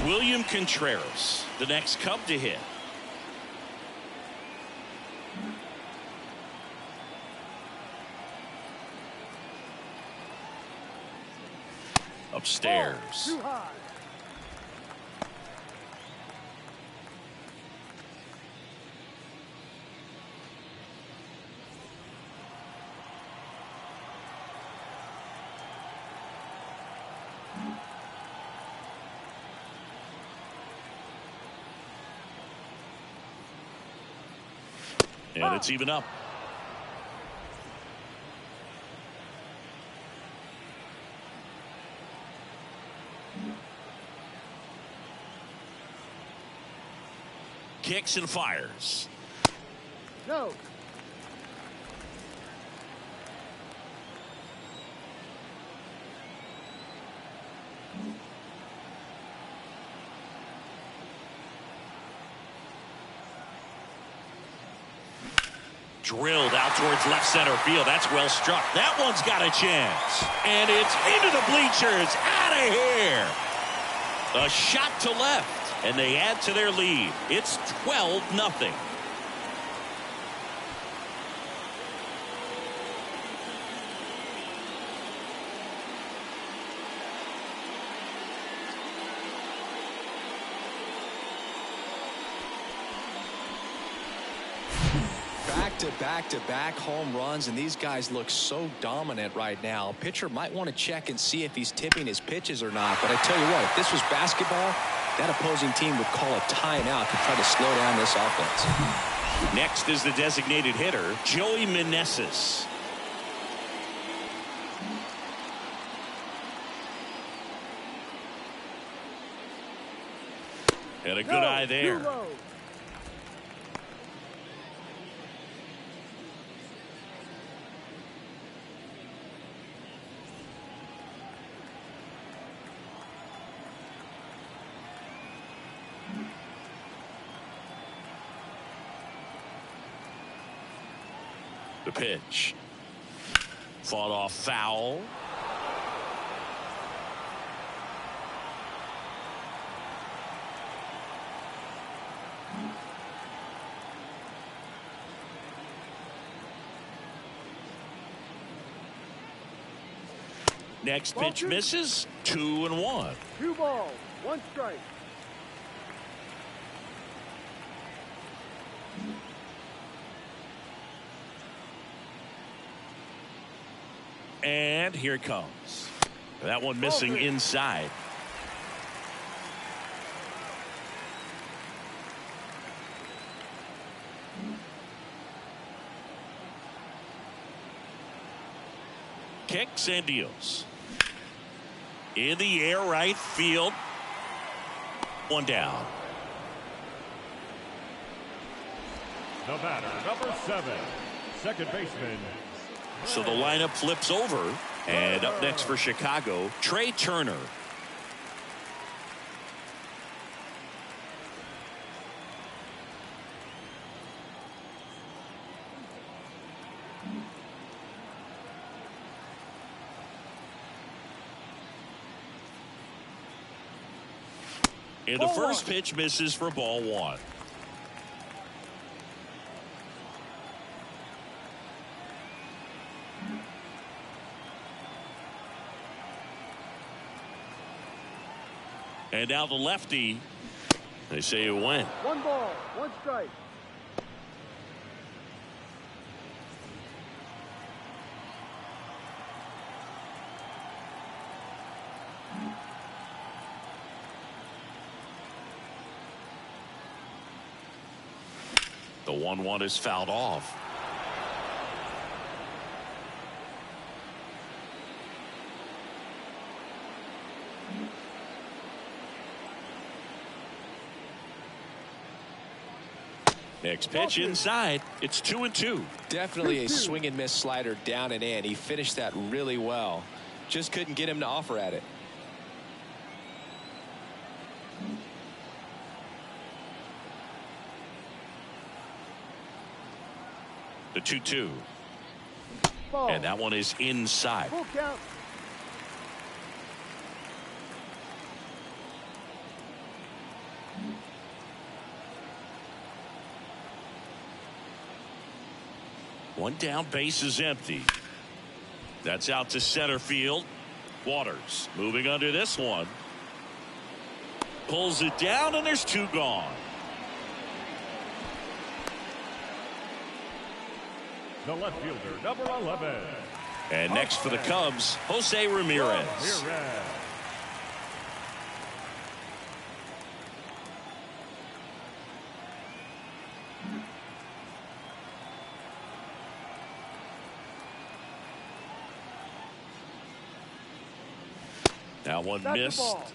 [SPEAKER 1] William Contreras, the next Cub to hit. Upstairs.
[SPEAKER 4] Too high.
[SPEAKER 1] And it's even up. Kicks and fires.
[SPEAKER 4] No.
[SPEAKER 1] Drilled out towards left center field. That's well struck. That one's got a chance. And it's into the bleachers. Out of here. A shot to left. And they add to their lead. It's 12-0.
[SPEAKER 2] Back-to-back home runs, and these guys look so dominant right now. Pitcher might want to check and see if he's tipping his pitches or not. But I tell you what, if this was basketball, that opposing team would call a timeout to try to slow down this offense.
[SPEAKER 1] Next is the designated hitter, Joey Meneses. Had a good eye there. The pitch. Fought off foul. Next pitch misses. 2-1.
[SPEAKER 4] 2 balls, 1 strike.
[SPEAKER 1] And here it comes. That one missing inside. Kicks and deals. In the air, right field. One down.
[SPEAKER 3] The batter, number 7, second baseman.
[SPEAKER 1] So the lineup flips over. And up next for Chicago, Trey Turner. And the first pitch misses for ball 1. And now the lefty. They say it went.
[SPEAKER 4] 1 ball, 1 strike.
[SPEAKER 1] The 1-1 is fouled off. Next pitch inside. It's 2-2.
[SPEAKER 2] Definitely a swing and miss slider down and in. He finished that really well. Just couldn't get him to offer at it.
[SPEAKER 1] The 2-2.
[SPEAKER 4] Ball.
[SPEAKER 1] And that one is inside.
[SPEAKER 4] Full count.
[SPEAKER 1] One down, base is empty. That's out to center field. Waters moving under this one. Pulls it down, and there's 2 gone.
[SPEAKER 3] The left fielder, number 11.
[SPEAKER 1] And next for the Cubs, Jose Ramirez. That one
[SPEAKER 4] That's the
[SPEAKER 1] missed.
[SPEAKER 4] ball.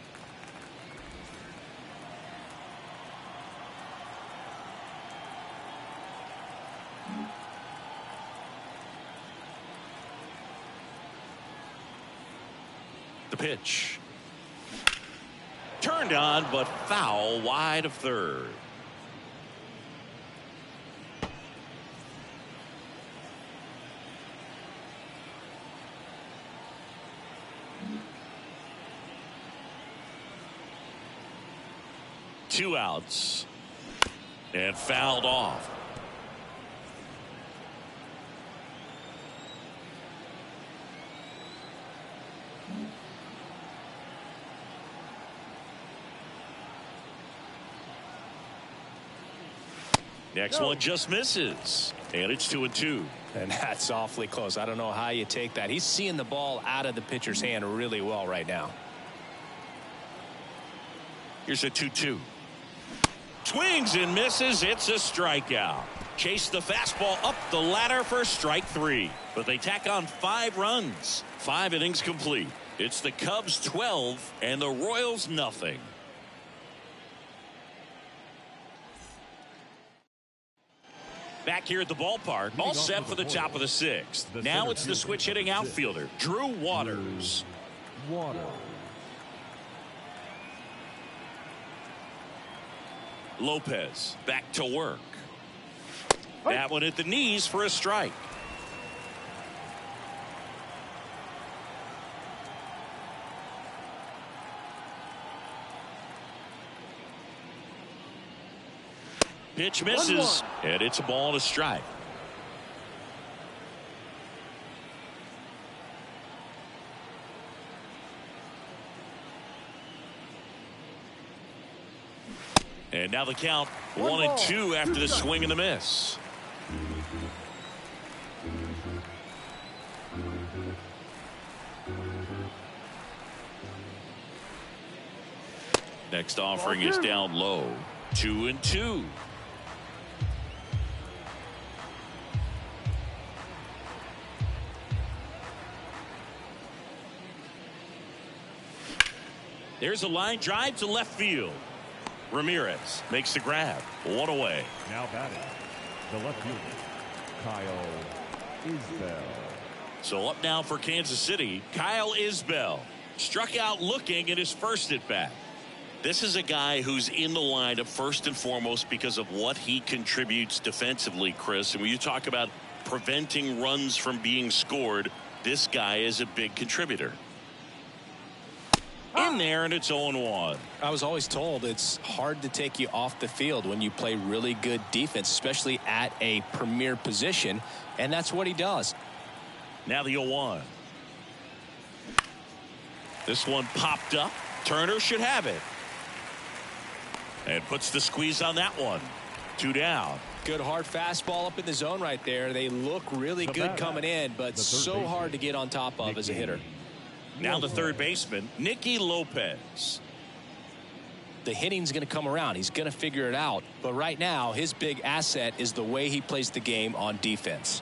[SPEAKER 1] The pitch. Turned on, but foul wide of third. Two outs. And fouled off. Next one just misses. And it's 2-2.
[SPEAKER 2] And that's awfully close. I don't know how you take that. He's seeing the ball out of the pitcher's hand really well right now.
[SPEAKER 1] Here's a 2-2. Swings and misses. It's a strikeout. Chase the fastball up the ladder for strike 3. But they tack on 5 runs. 5 innings complete. It's the Cubs 12 and the Royals nothing. Back here at the ballpark, all set for the top of the 6th. Now it's the switch hitting outfielder, Drew Waters. Lopez back to work. That one at the knees for a strike. Pitch misses, and it's a ball and a strike. And now the count 1-2 after the swing and the miss. Next offering is down low. 2-2. There's a line drive to left field. Ramirez makes the grab. 1 away.
[SPEAKER 3] Now batting, the left fielder, Kyle Isbell.
[SPEAKER 1] So up now for Kansas City, Kyle Isbell. Struck out looking in his first at bat. This is a guy who's in the lineup first and foremost because of what he contributes defensively, Chris. And when you talk about preventing runs from being scored, this guy is a big contributor. In there, and it's 0-1.
[SPEAKER 2] I was always told it's hard to take you off the field when you play really good defense, especially at a premier position, and that's what he does.
[SPEAKER 1] Now the 0-1. This one popped up. Turner should have it. And puts the squeeze on that one. 2 down.
[SPEAKER 2] Good hard fastball up in the zone right there. They look really good coming in, but so hard to get on top of as a hitter.
[SPEAKER 1] Now the third baseman, Nicky Lopez.
[SPEAKER 2] The hitting's going to come around. He's going to figure it out. But right now, his big asset is the way he plays the game on defense.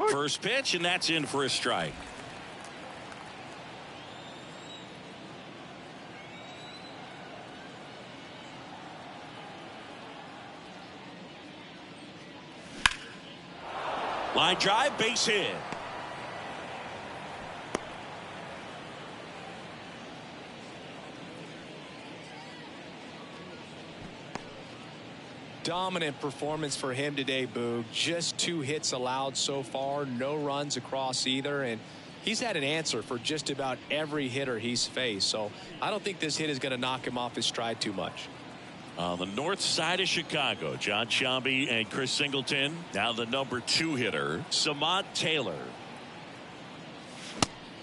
[SPEAKER 1] First pitch, and that's in for a strike. Line drive, base hit.
[SPEAKER 2] Dominant performance for him today, Boog. Just 2 hits allowed so far, no runs across either, and he's had an answer for just about every hitter he's faced. So I don't think this hit is going to knock him off his stride too much.
[SPEAKER 1] On the north side of Chicago, John Sciambi and Chris Singleton. Now the number 2 hitter, Samad Taylor.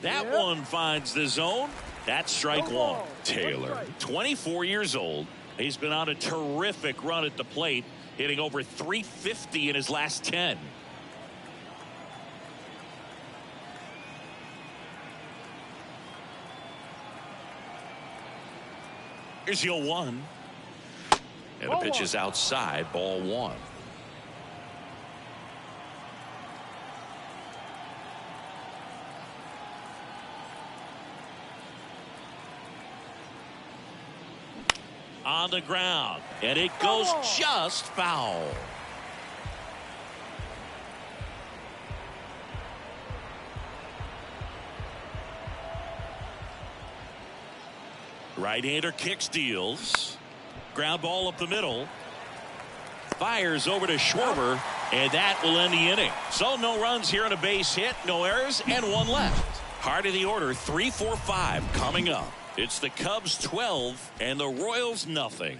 [SPEAKER 1] That one finds the zone. That's strike 1. Taylor, 24 years old. He's been on a terrific run at the plate, hitting over 350 in his last 10. Here's the 0-1. And the pitch is outside, ball 1. on the ground, and it goes just foul. Right-hander kick steals. Ground ball up the middle. Fires over to Schwarber, and that will end the inning. So no runs here on a base hit, no errors, and one left. Heart of the order, 3, 4, 5 coming up. It's the Cubs 12 and the Royals nothing.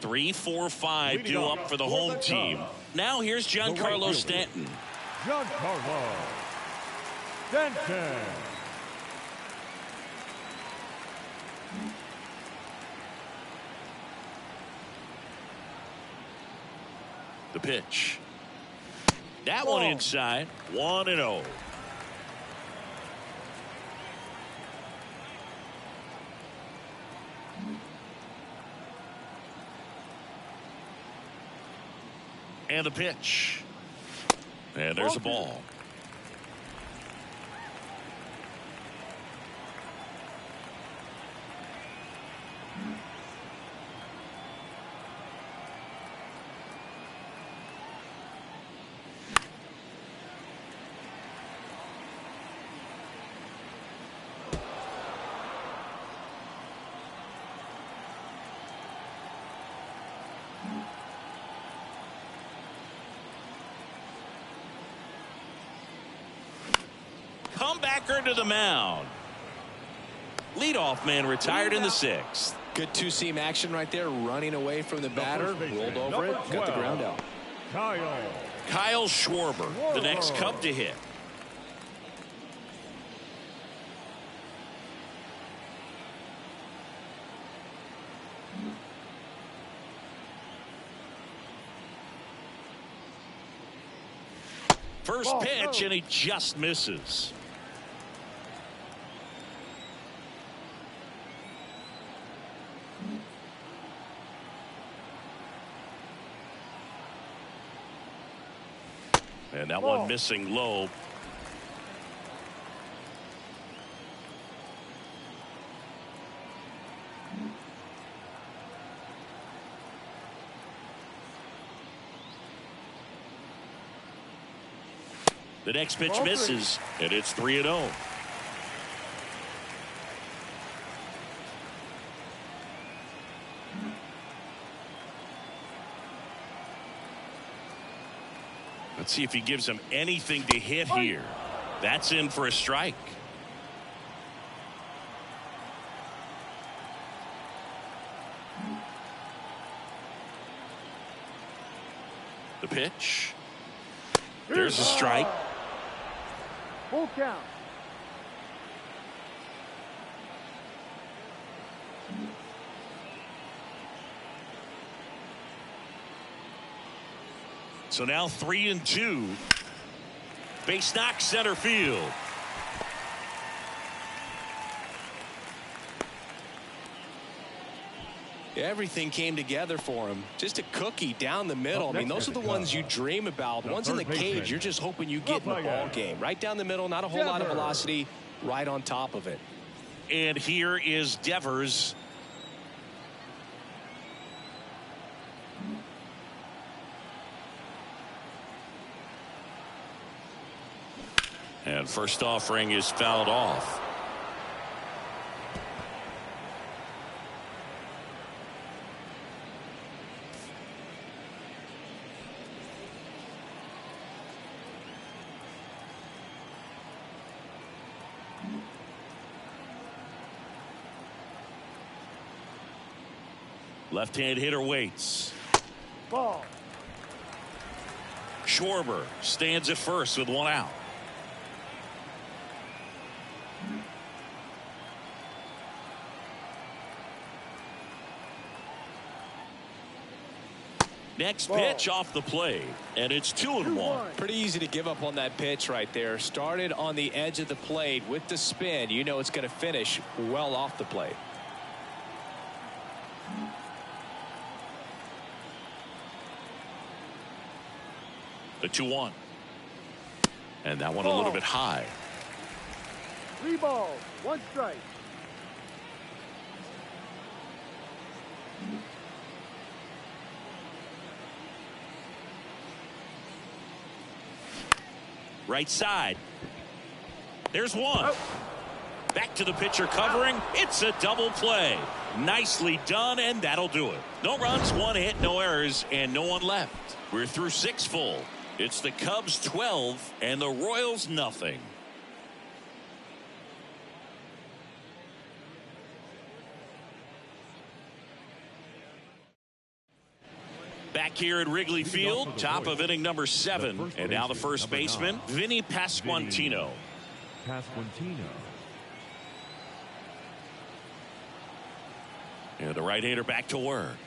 [SPEAKER 1] Three, 4, 5 due up for the home team. Now here's Giancarlo Stanton.
[SPEAKER 3] Giancarlo Stanton.
[SPEAKER 1] The pitch. That one inside. 1-0. And the pitch. And there's a ball. Comebacker to the mound. Leadoff man retired in the 6th.
[SPEAKER 2] Good two-seam action right there, running away from the batter, rolled over it, got the ground out.
[SPEAKER 1] Kyle Schwarber, the next Cub to hit. First pitch, and he just misses. And that one missing low. The next pitch misses, and it's 3-0. Let's see if he gives him anything to hit here. That's in for a strike. The pitch. There's a strike.
[SPEAKER 4] Full count.
[SPEAKER 1] So now 3-2. Base knock center field.
[SPEAKER 2] Everything came together for him. Just a cookie down the middle. I mean, those are the ones you dream about. Ones in the cage, you're just hoping you get in the ball game. Right down the middle, not a whole lot of velocity, right on top of it.
[SPEAKER 1] And here is Devers. And first offering is fouled off. Left-hand hitter waits.
[SPEAKER 4] Ball.
[SPEAKER 1] Schwarber stands at first with one out. Next pitch off the plate, and it's 2-1.
[SPEAKER 2] Pretty easy to give up on that pitch right there. Started on the edge of the plate with the spin. You know it's going to finish well off the plate.
[SPEAKER 1] The 2-1. And that one a little bit high.
[SPEAKER 4] 3 balls, 1 strike.
[SPEAKER 1] Right side. There's one. Back to the pitcher covering. It's a double play. Nicely done, and that'll do it. No runs, 1 hit, no errors, and no one left. We're through 6 full. It's the Cubs 12 and the Royals nothing. Back here at Wrigley Field, top of inning number 7. And now the first baseman, Vinny Pasquantino. And the right-hander back to work.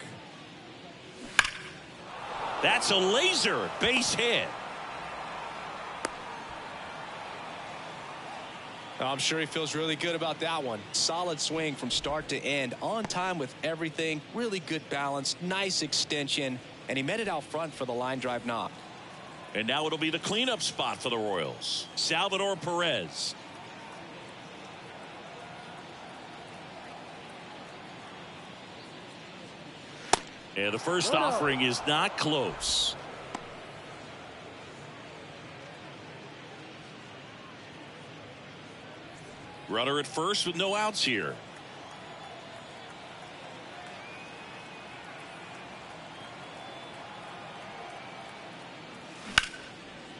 [SPEAKER 1] That's a laser base hit.
[SPEAKER 2] I'm sure he feels really good about that one. Solid swing from start to end. On time with everything. Really good balance. Nice extension. And he met it out front for the line drive knock.
[SPEAKER 1] And now it'll be the cleanup spot for the Royals. Salvador Perez. And the first offering is not close. Runner at first with no outs here.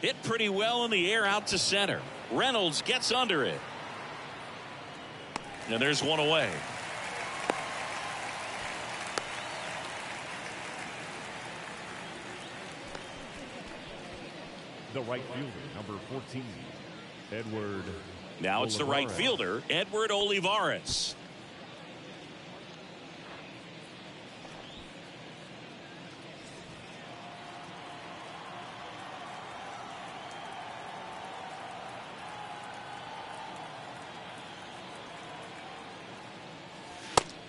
[SPEAKER 1] Hit pretty well in the air out to center. Reynolds gets under it. And there's one away.
[SPEAKER 3] The right fielder, number 14, Edward.
[SPEAKER 1] Now it's the right fielder, Edward Olivares.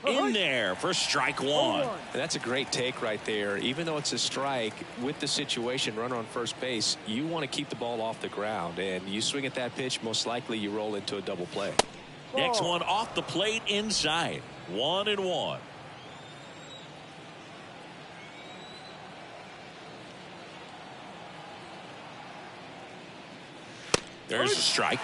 [SPEAKER 1] In there for strike 1.
[SPEAKER 2] And that's a great take right there. Even though it's a strike, with the situation, runner on first base, you want to keep the ball off the ground. And you swing at that pitch, most likely you roll into a double play.
[SPEAKER 1] Next one off the plate inside. 1-1. There's a strike.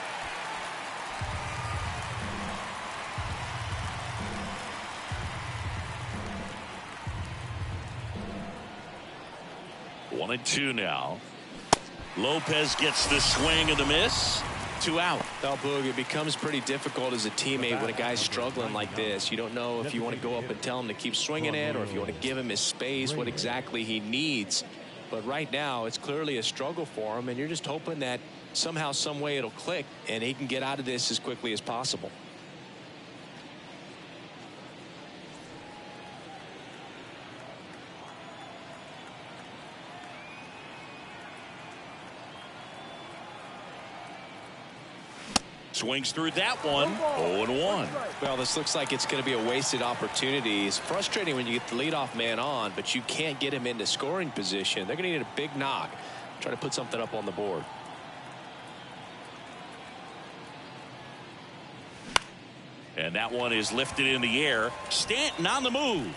[SPEAKER 1] One and two now. Lopez gets the swing and the miss. 2 out.
[SPEAKER 2] Well, Boog, it becomes pretty difficult as a teammate when a guy's struggling like this. You don't know if you want to go up and tell him to keep swinging it or if you want to give him his space, what exactly he needs. But right now, it's clearly a struggle for him, and you're just hoping that somehow, some way it'll click and he can get out of this as quickly as possible.
[SPEAKER 1] Swings through that one. 0-1.
[SPEAKER 2] Well, this looks like it's going to be a wasted opportunity. It's frustrating when you get the leadoff man on, but you can't get him into scoring position. They're going to need a big knock. Try to put something up on the board.
[SPEAKER 1] And that one is lifted in the air. Stanton on the move.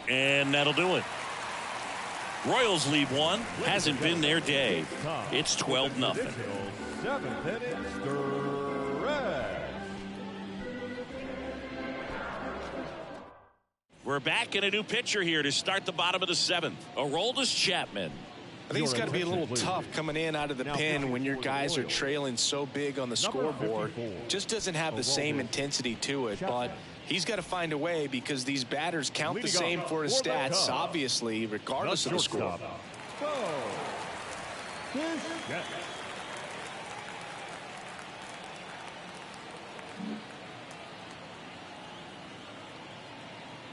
[SPEAKER 1] And that'll do it. Royals lead one. Hasn't been their day. It's 12-0.
[SPEAKER 3] 7th inning, stretch.
[SPEAKER 1] We're back in a new pitcher here to start the bottom of the 7th. Aroldis Chapman.
[SPEAKER 2] I think it's got to be a little tough coming in out of the pen when your guys are trailing so big on the scoreboard. Just doesn't have the same intensity to it, but he's got to find a way because these batters count the same for his stats, obviously, regardless of the score.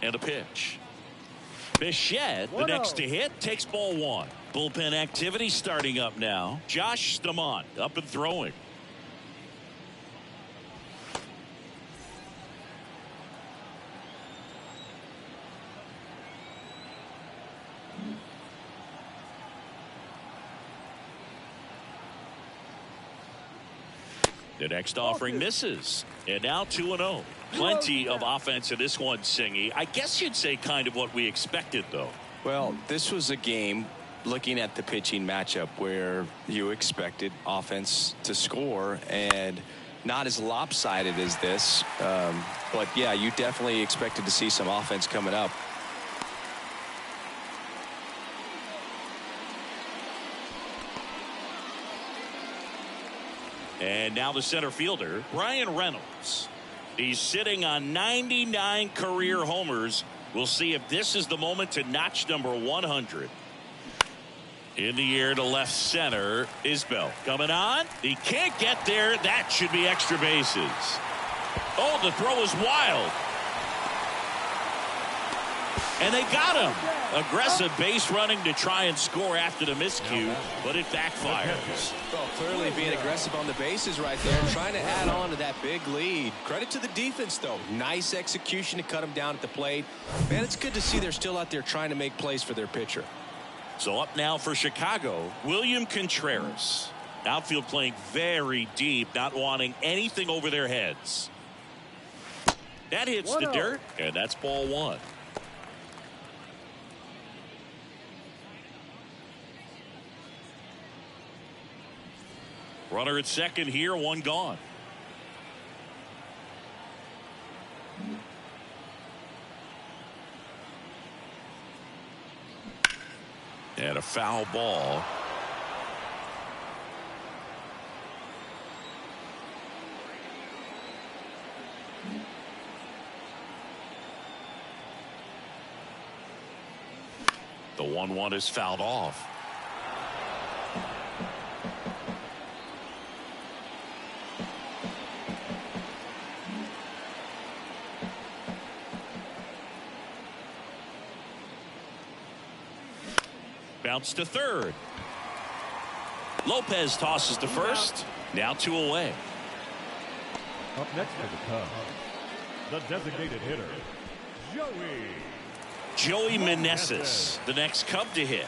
[SPEAKER 1] And a pitch. Bichette, the next to hit, takes ball 1. Bullpen activity starting up now. Josh Stamont up and throwing. The next offering misses. And now 2-0. Plenty of offense in this one, Singy. I guess you'd say kind of what we expected, though.
[SPEAKER 2] Well, this was a game, looking at the pitching matchup, where you expected offense to score, and not as lopsided as this. But, yeah, you definitely expected to see some offense coming up.
[SPEAKER 1] And now the center fielder, Ryan Reynolds. He's sitting on 99 career homers. We'll see if this is the moment to notch number 100. In the air to left center, Isbell coming on. He can't get there. That should be extra bases. Oh, the throw is wild. And they got him. Aggressive base running to try and score after the miscue, but it backfires.
[SPEAKER 2] Well, clearly being aggressive on the bases right there, trying to add on to that big lead. Credit to the defense, though. Nice execution to cut him down at the plate. Man, it's good to see they're still out there trying to make plays for their pitcher.
[SPEAKER 1] So up now for Chicago, William Contreras. Outfield playing very deep, not wanting anything over their heads. That hits the dirt, and that's ball one. Runner at second here, one gone. And a foul ball. The 1-1 is fouled off. Bounce to third. Lopez tosses to first. Now 2 away.
[SPEAKER 3] Up next for the Cubs, the designated hitter,
[SPEAKER 1] Joey Meneses, the next Cub to hit.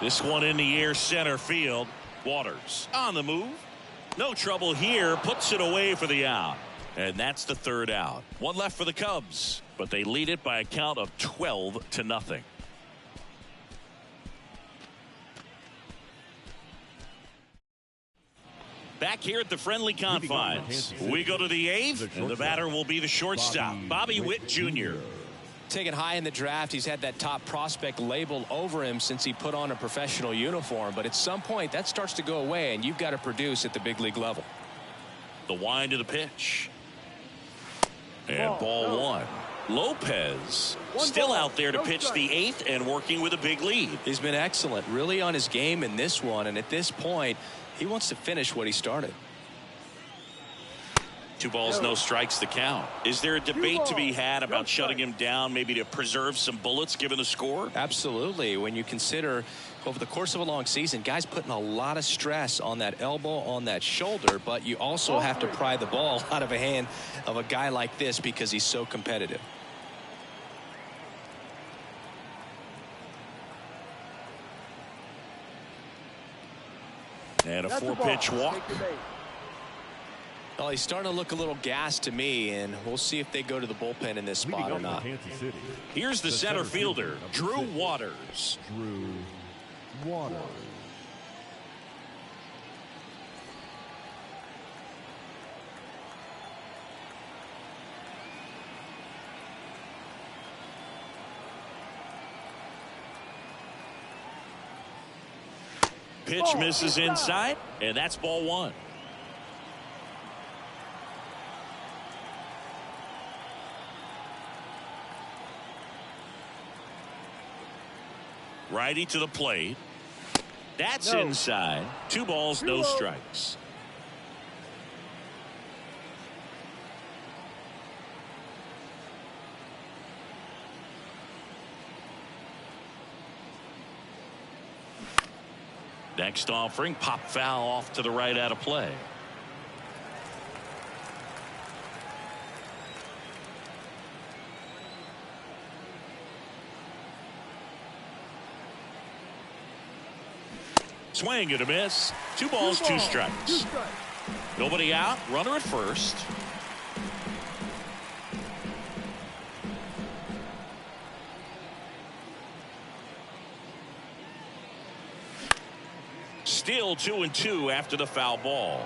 [SPEAKER 1] This one in the air, center field. Waters on the move. No trouble here. Puts it away for the out. And that's the third out. One left for the Cubs, but they lead it by a count of 12-0. Back here at the friendly confines, we go to the 8th, and the batter will be the shortstop, Bobby Witt Jr.
[SPEAKER 2] Taken high in the draft, he's had that top prospect label over him since he put on a professional uniform, but at some point that starts to go away, and you've got to produce at the big league level.
[SPEAKER 1] The wind of the pitch. And ball one. Lopez still out there to pitch the 8th and working with a big lead.
[SPEAKER 2] He's been excellent, really on his game in this one, and at this point he wants to finish what he started.
[SPEAKER 1] 2 balls, no strikes, the count. Is there a debate to be had about shutting him down, maybe to preserve some bullets given the score?
[SPEAKER 2] Absolutely. When you consider over the course of a long season, guys putting a lot of stress on that elbow, on that shoulder, but you also have to pry the ball out of a hand of a guy like this because he's so competitive.
[SPEAKER 1] And a 4-pitch walk.
[SPEAKER 2] Well, he's starting to look a little gassed to me, and we'll see if they go to the bullpen in this spot or not.
[SPEAKER 1] Here's the center fielder, Drew Waters. Pitch misses inside, and that's ball one. Righty to the plate. That's inside. 2 balls, no strikes. Next offering, pop foul off to the right out of play. Swing and a miss. 2 balls, 2 strikes. Nobody out. Runner at first. Still 2-2 after the foul ball.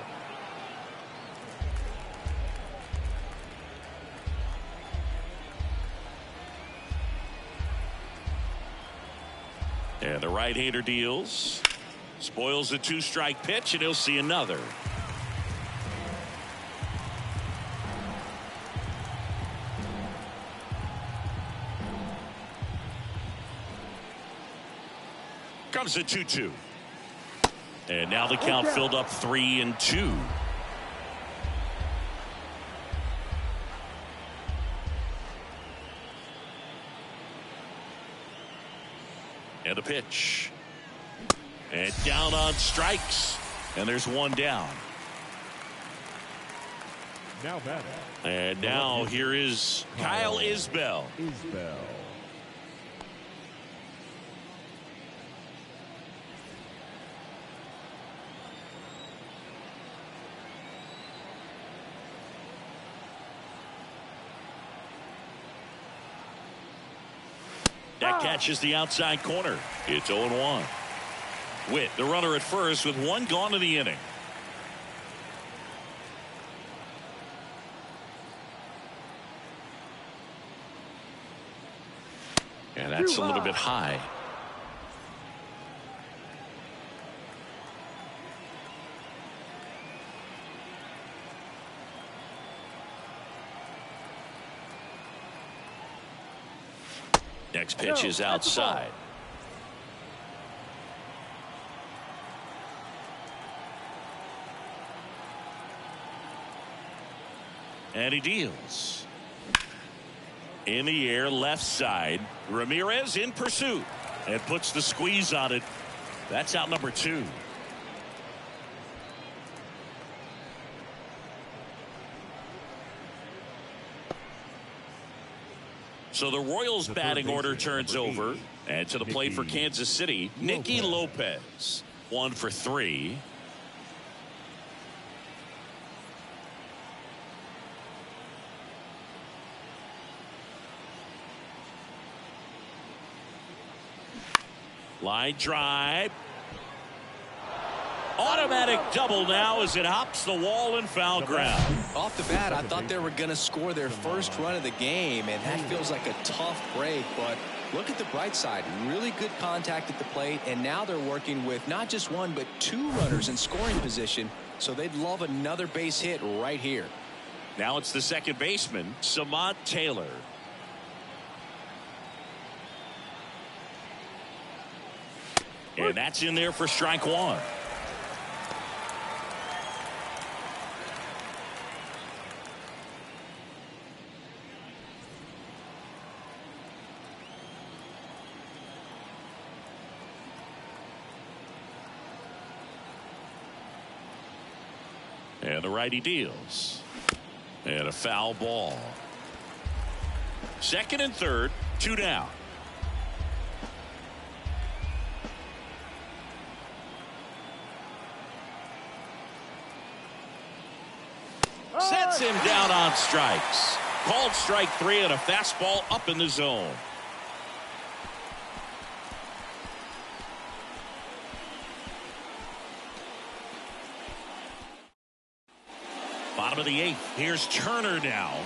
[SPEAKER 1] And the right-hander deals. Spoils the 2-strike pitch, and he'll see another. Comes the 2-2. And now the count filled up 3-2. And the pitch. And down on strikes. And there's 1 down.
[SPEAKER 3] Now batting.
[SPEAKER 1] And now here is Kyle Isbell. That catches the outside corner. It's 0-1. Witt, the runner at first, with 1 gone in the inning. And that's a little bit high. Next pitch is outside. And he deals. In the air, left side. Ramirez in pursuit. And puts the squeeze on it. That's out number 2. So the Royals batting order turns over. And to the plate for Kansas City, Nicky Lopez. 1 for 3. Line drive. Automatic double now as it hops the wall and foul ground.
[SPEAKER 2] Off the bat, I thought they were going to score their first run of the game, and that feels like a tough break. But look at the bright side. Really good contact at the plate, and now they're working with not just 1 but 2 runners in scoring position, so they'd love another base hit right here.
[SPEAKER 1] Now it's the second baseman, Samad Taylor. And that's in there for strike 1. And the righty deals. And a foul ball. Second and third, 2 down. Sets him down on strikes. Called strike 3 and a fastball up in the zone. Bottom of the 8th. Here's Turner now.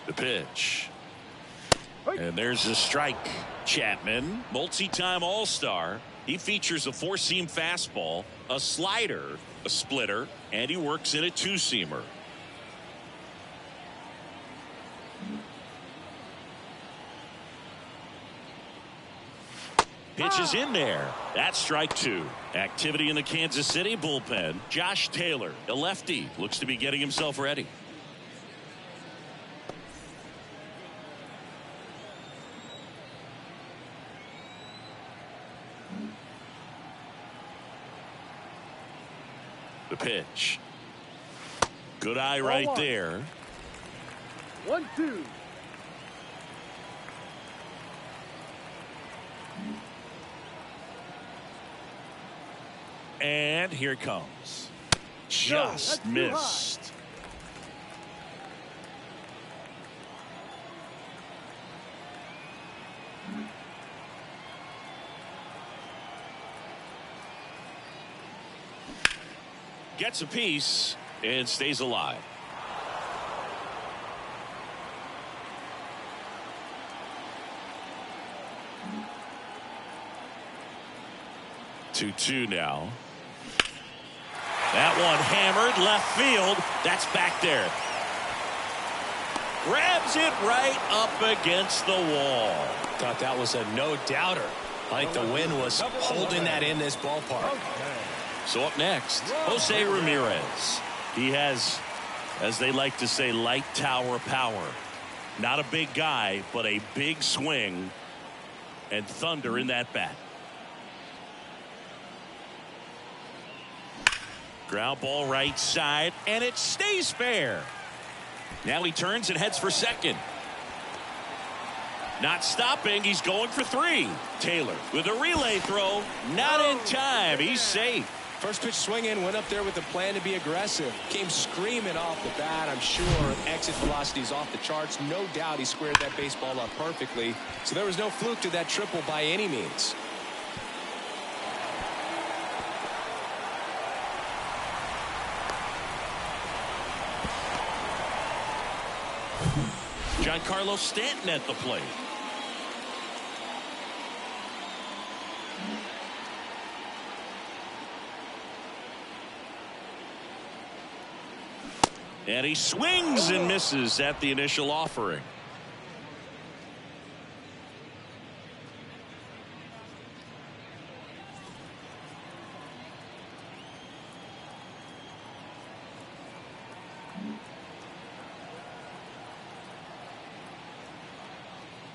[SPEAKER 1] The pitch. And there's a strike. Chapman, multi-time All-Star. He features a 4-seam fastball, a slider, a splitter, and he works in a 2-seamer. Pitch is in there. That's strike 2. Activity in the Kansas City bullpen. Josh Taylor, a lefty, looks to be getting himself ready. The pitch. Good eye right there.
[SPEAKER 4] 1-2.
[SPEAKER 1] And here it comes. Just missed. Gets a piece and stays alive. Two now. That one hammered left field. That's back there. Grabs it right up against the wall.
[SPEAKER 2] Thought that was a no-doubter. I think the wind was holding that in this ballpark.
[SPEAKER 1] So up next, Jose Ramirez. He has, as they like to say, light tower power. Not a big guy, but a big swing and thunder in that bat. Ground ball right side, and it stays fair. Now he turns and heads for second. Not stopping, he's going for three. Taylor with a relay throw, not in time. He's safe.
[SPEAKER 2] First pitch swinging, went up there with a plan to be aggressive. Came screaming off the bat. I'm sure exit velocity is off the charts. No doubt he squared that baseball up perfectly. So there was no fluke to that triple by any means.
[SPEAKER 1] Giancarlo Stanton at the plate. And he swings and misses at the initial offering.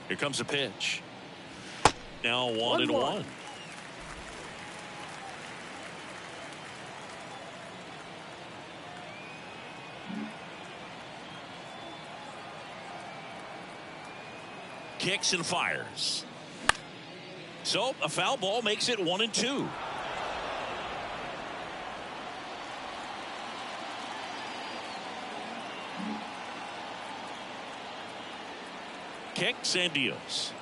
[SPEAKER 1] Here comes a pitch. Now 1-1. Kicks and fires. So a foul ball makes it 1-2. Kicks and deals.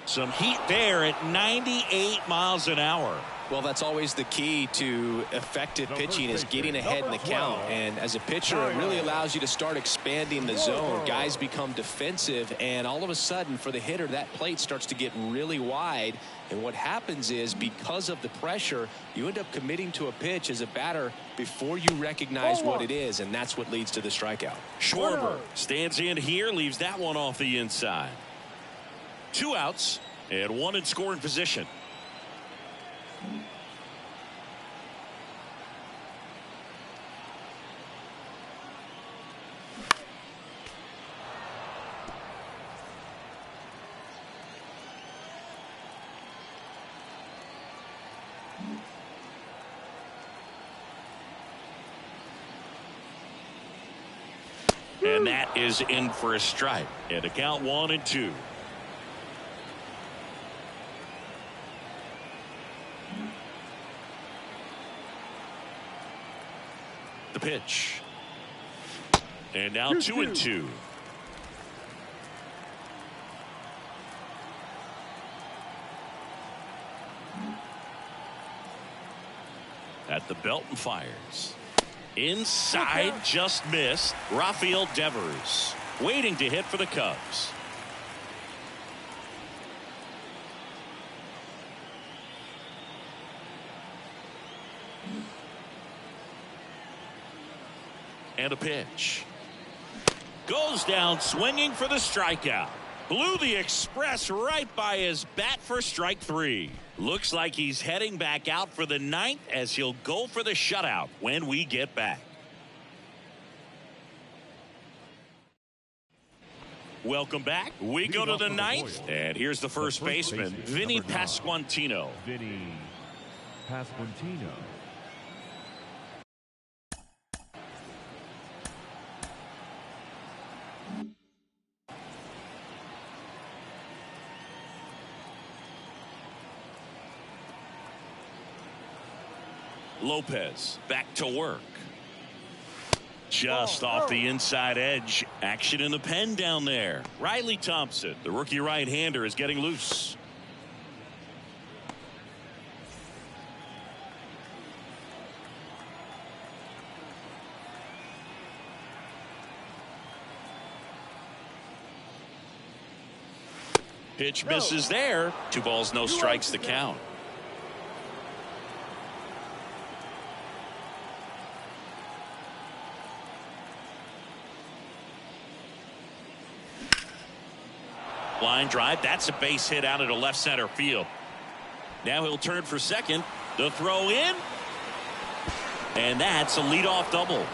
[SPEAKER 1] Some heat there at 98 miles an hour.
[SPEAKER 2] Well, that's always the key to effective pitching, is getting ahead in the count. And as a pitcher, it really allows you to start expanding the zone. Guys become defensive, and all of a sudden, for the hitter, that plate starts to get really wide. And what happens is, because of the pressure, you end up committing to a pitch as a batter before you recognize what it is, and that's what leads to the strikeout.
[SPEAKER 1] Schwarber stands in here, leaves that one off the inside. 2 outs and 1 in scoring position. And that is in for a strike. And a count 1-2. The pitch. And now 2-2. At the belt and fires. Inside, just missed. Rafael Devers waiting to hit for the Cubs. And a pitch. Goes down swinging for the strikeout. Blew the express right by his bat for strike 3. Looks like he's heading back out for the 9th as he'll go for the shutout when we get back. Welcome back. We go to the 9th, and here's the first baseman, Vinny Pasquantino.
[SPEAKER 3] Vinny Pasquantino.
[SPEAKER 1] Lopez back to work. Just off the inside edge. Action in the pen down there. Riley Thompson, the rookie right-hander, is getting loose. Pitch misses there. 2 balls, no strikes to count. Line drive. That's a base hit out into left center field. Now he'll turn for second. The throw in. And that's a leadoff double.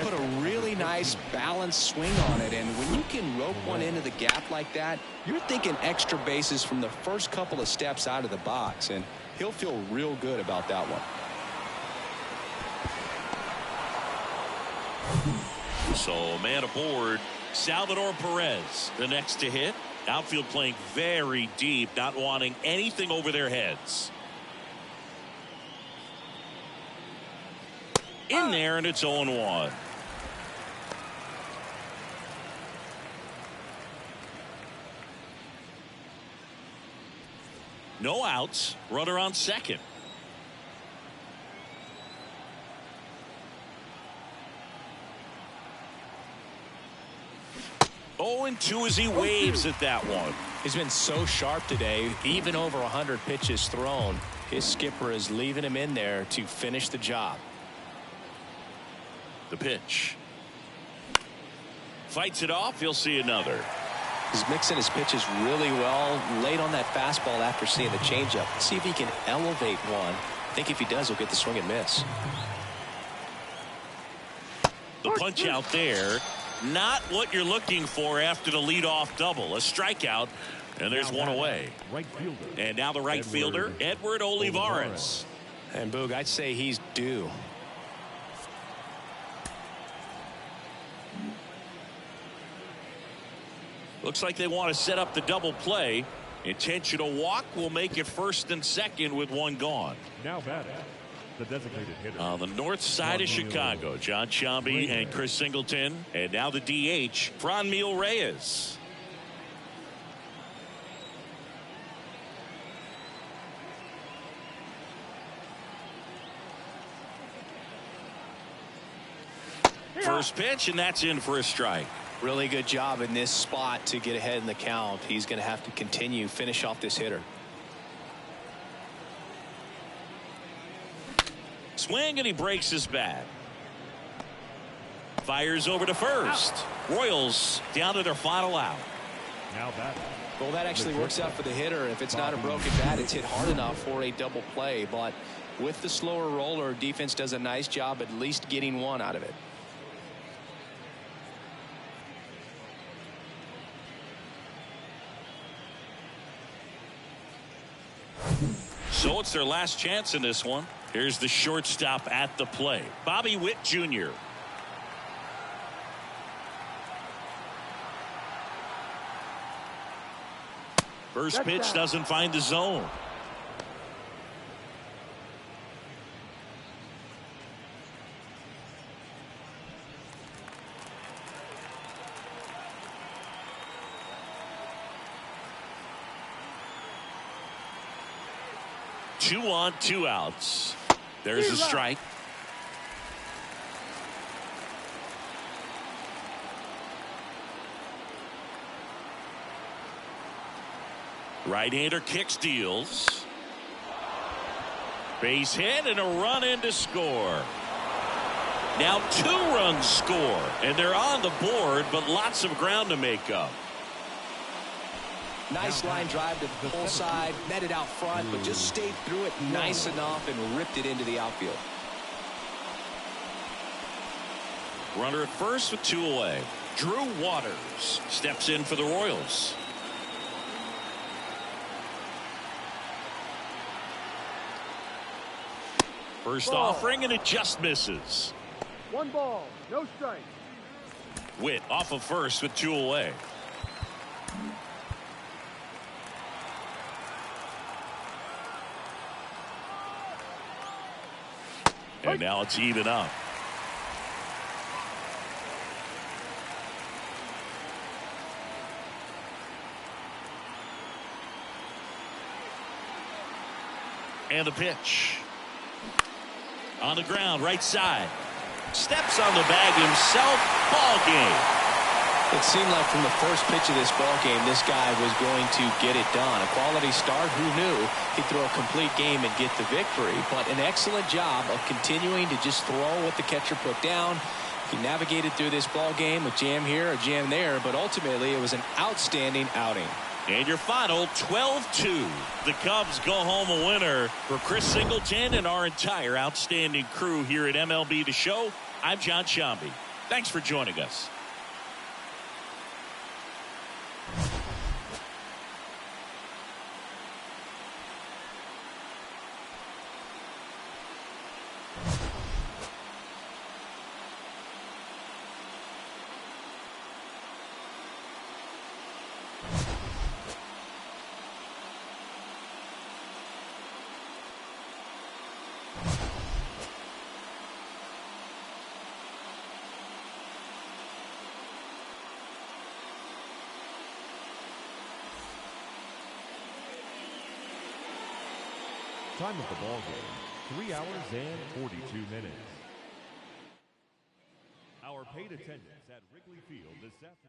[SPEAKER 2] Put a really nice balanced swing on it, and when you can rope one into the gap like that, you're thinking extra bases from the first couple of steps out of the box, and he'll feel real good about that one.
[SPEAKER 1] So man aboard, Salvador Perez, the next to hit. Outfield playing very deep, not wanting anything over their heads. In there, and it's 0-1. No outs. Runner on second. Oh, and 2 as he waves at that one.
[SPEAKER 2] He's been so sharp today, even over 100 pitches thrown. His skipper is leaving him in there to finish the job.
[SPEAKER 1] The pitch. Fights it off. He'll see another.
[SPEAKER 2] He's mixing his pitches really well. Late on that fastball after seeing the changeup. Let's see if he can elevate one. I think if he does, he'll get the swing and miss.
[SPEAKER 1] The punch out there. Not what you're looking for after the leadoff double. A strikeout. And there's one away.
[SPEAKER 3] Right fielder.
[SPEAKER 1] And now the right fielder, Edward Olivares.
[SPEAKER 2] And Boog, I'd say he's due.
[SPEAKER 1] Looks like they want to set up the double play. Intentional walk will make it first and second with 1 gone.
[SPEAKER 3] Now batting, the designated hitter.
[SPEAKER 1] On the north side of Chicago, John Sciambi and Chris Singleton. And now the DH, Franmil Reyes. First pitch, and that's in for a strike.
[SPEAKER 2] Really good job in this spot to get ahead in the count. He's going to have to continue, finish off this hitter.
[SPEAKER 1] Swing, and he breaks his bat. Fires over to first. Royals down to their final out.
[SPEAKER 3] Now batting.
[SPEAKER 2] Well, that actually works out for the hitter. If it's not a broken bat, it's hit hard enough for a double play. But with the slower roller, defense does a nice job at least getting one out of it.
[SPEAKER 1] So it's their last chance in this one. Here's the shortstop at the plate, Bobby Witt Jr. First pitch doesn't find the zone. Two on, 2 outs. There's a strike. Right-hander kicks, deals. Base hit and a run in to score. Now 2 runs score, and they're on the board, but lots of ground to make up.
[SPEAKER 2] Nice line drive to the full side, met it out front, but just stayed through it nice enough and ripped it into the outfield.
[SPEAKER 1] Runner at first with 2 away. Drew Waters steps in for the Royals. First offering, and it just misses.
[SPEAKER 4] 1 ball, no strike.
[SPEAKER 1] Witt off of first with 2 away. And now it's even up. And the pitch. On the ground, right side. Steps on the bag himself. Ball game.
[SPEAKER 2] It seemed like from the first pitch of this ball game, this guy was going to get it done. A quality start. Who knew he'd throw a complete game and get the victory? But an excellent job of continuing to just throw what the catcher put down. He navigated through this ball game, a jam here, a jam there, but ultimately it was an outstanding outing.
[SPEAKER 1] And your final 12-2. The Cubs go home a winner. For Chris Singleton and our entire outstanding crew here at MLB The Show, I'm John Shambi. Thanks for joining us.
[SPEAKER 3] Time of the ball game, 3 hours and 42 minutes. Our paid attendance at Wrigley Field this afternoon.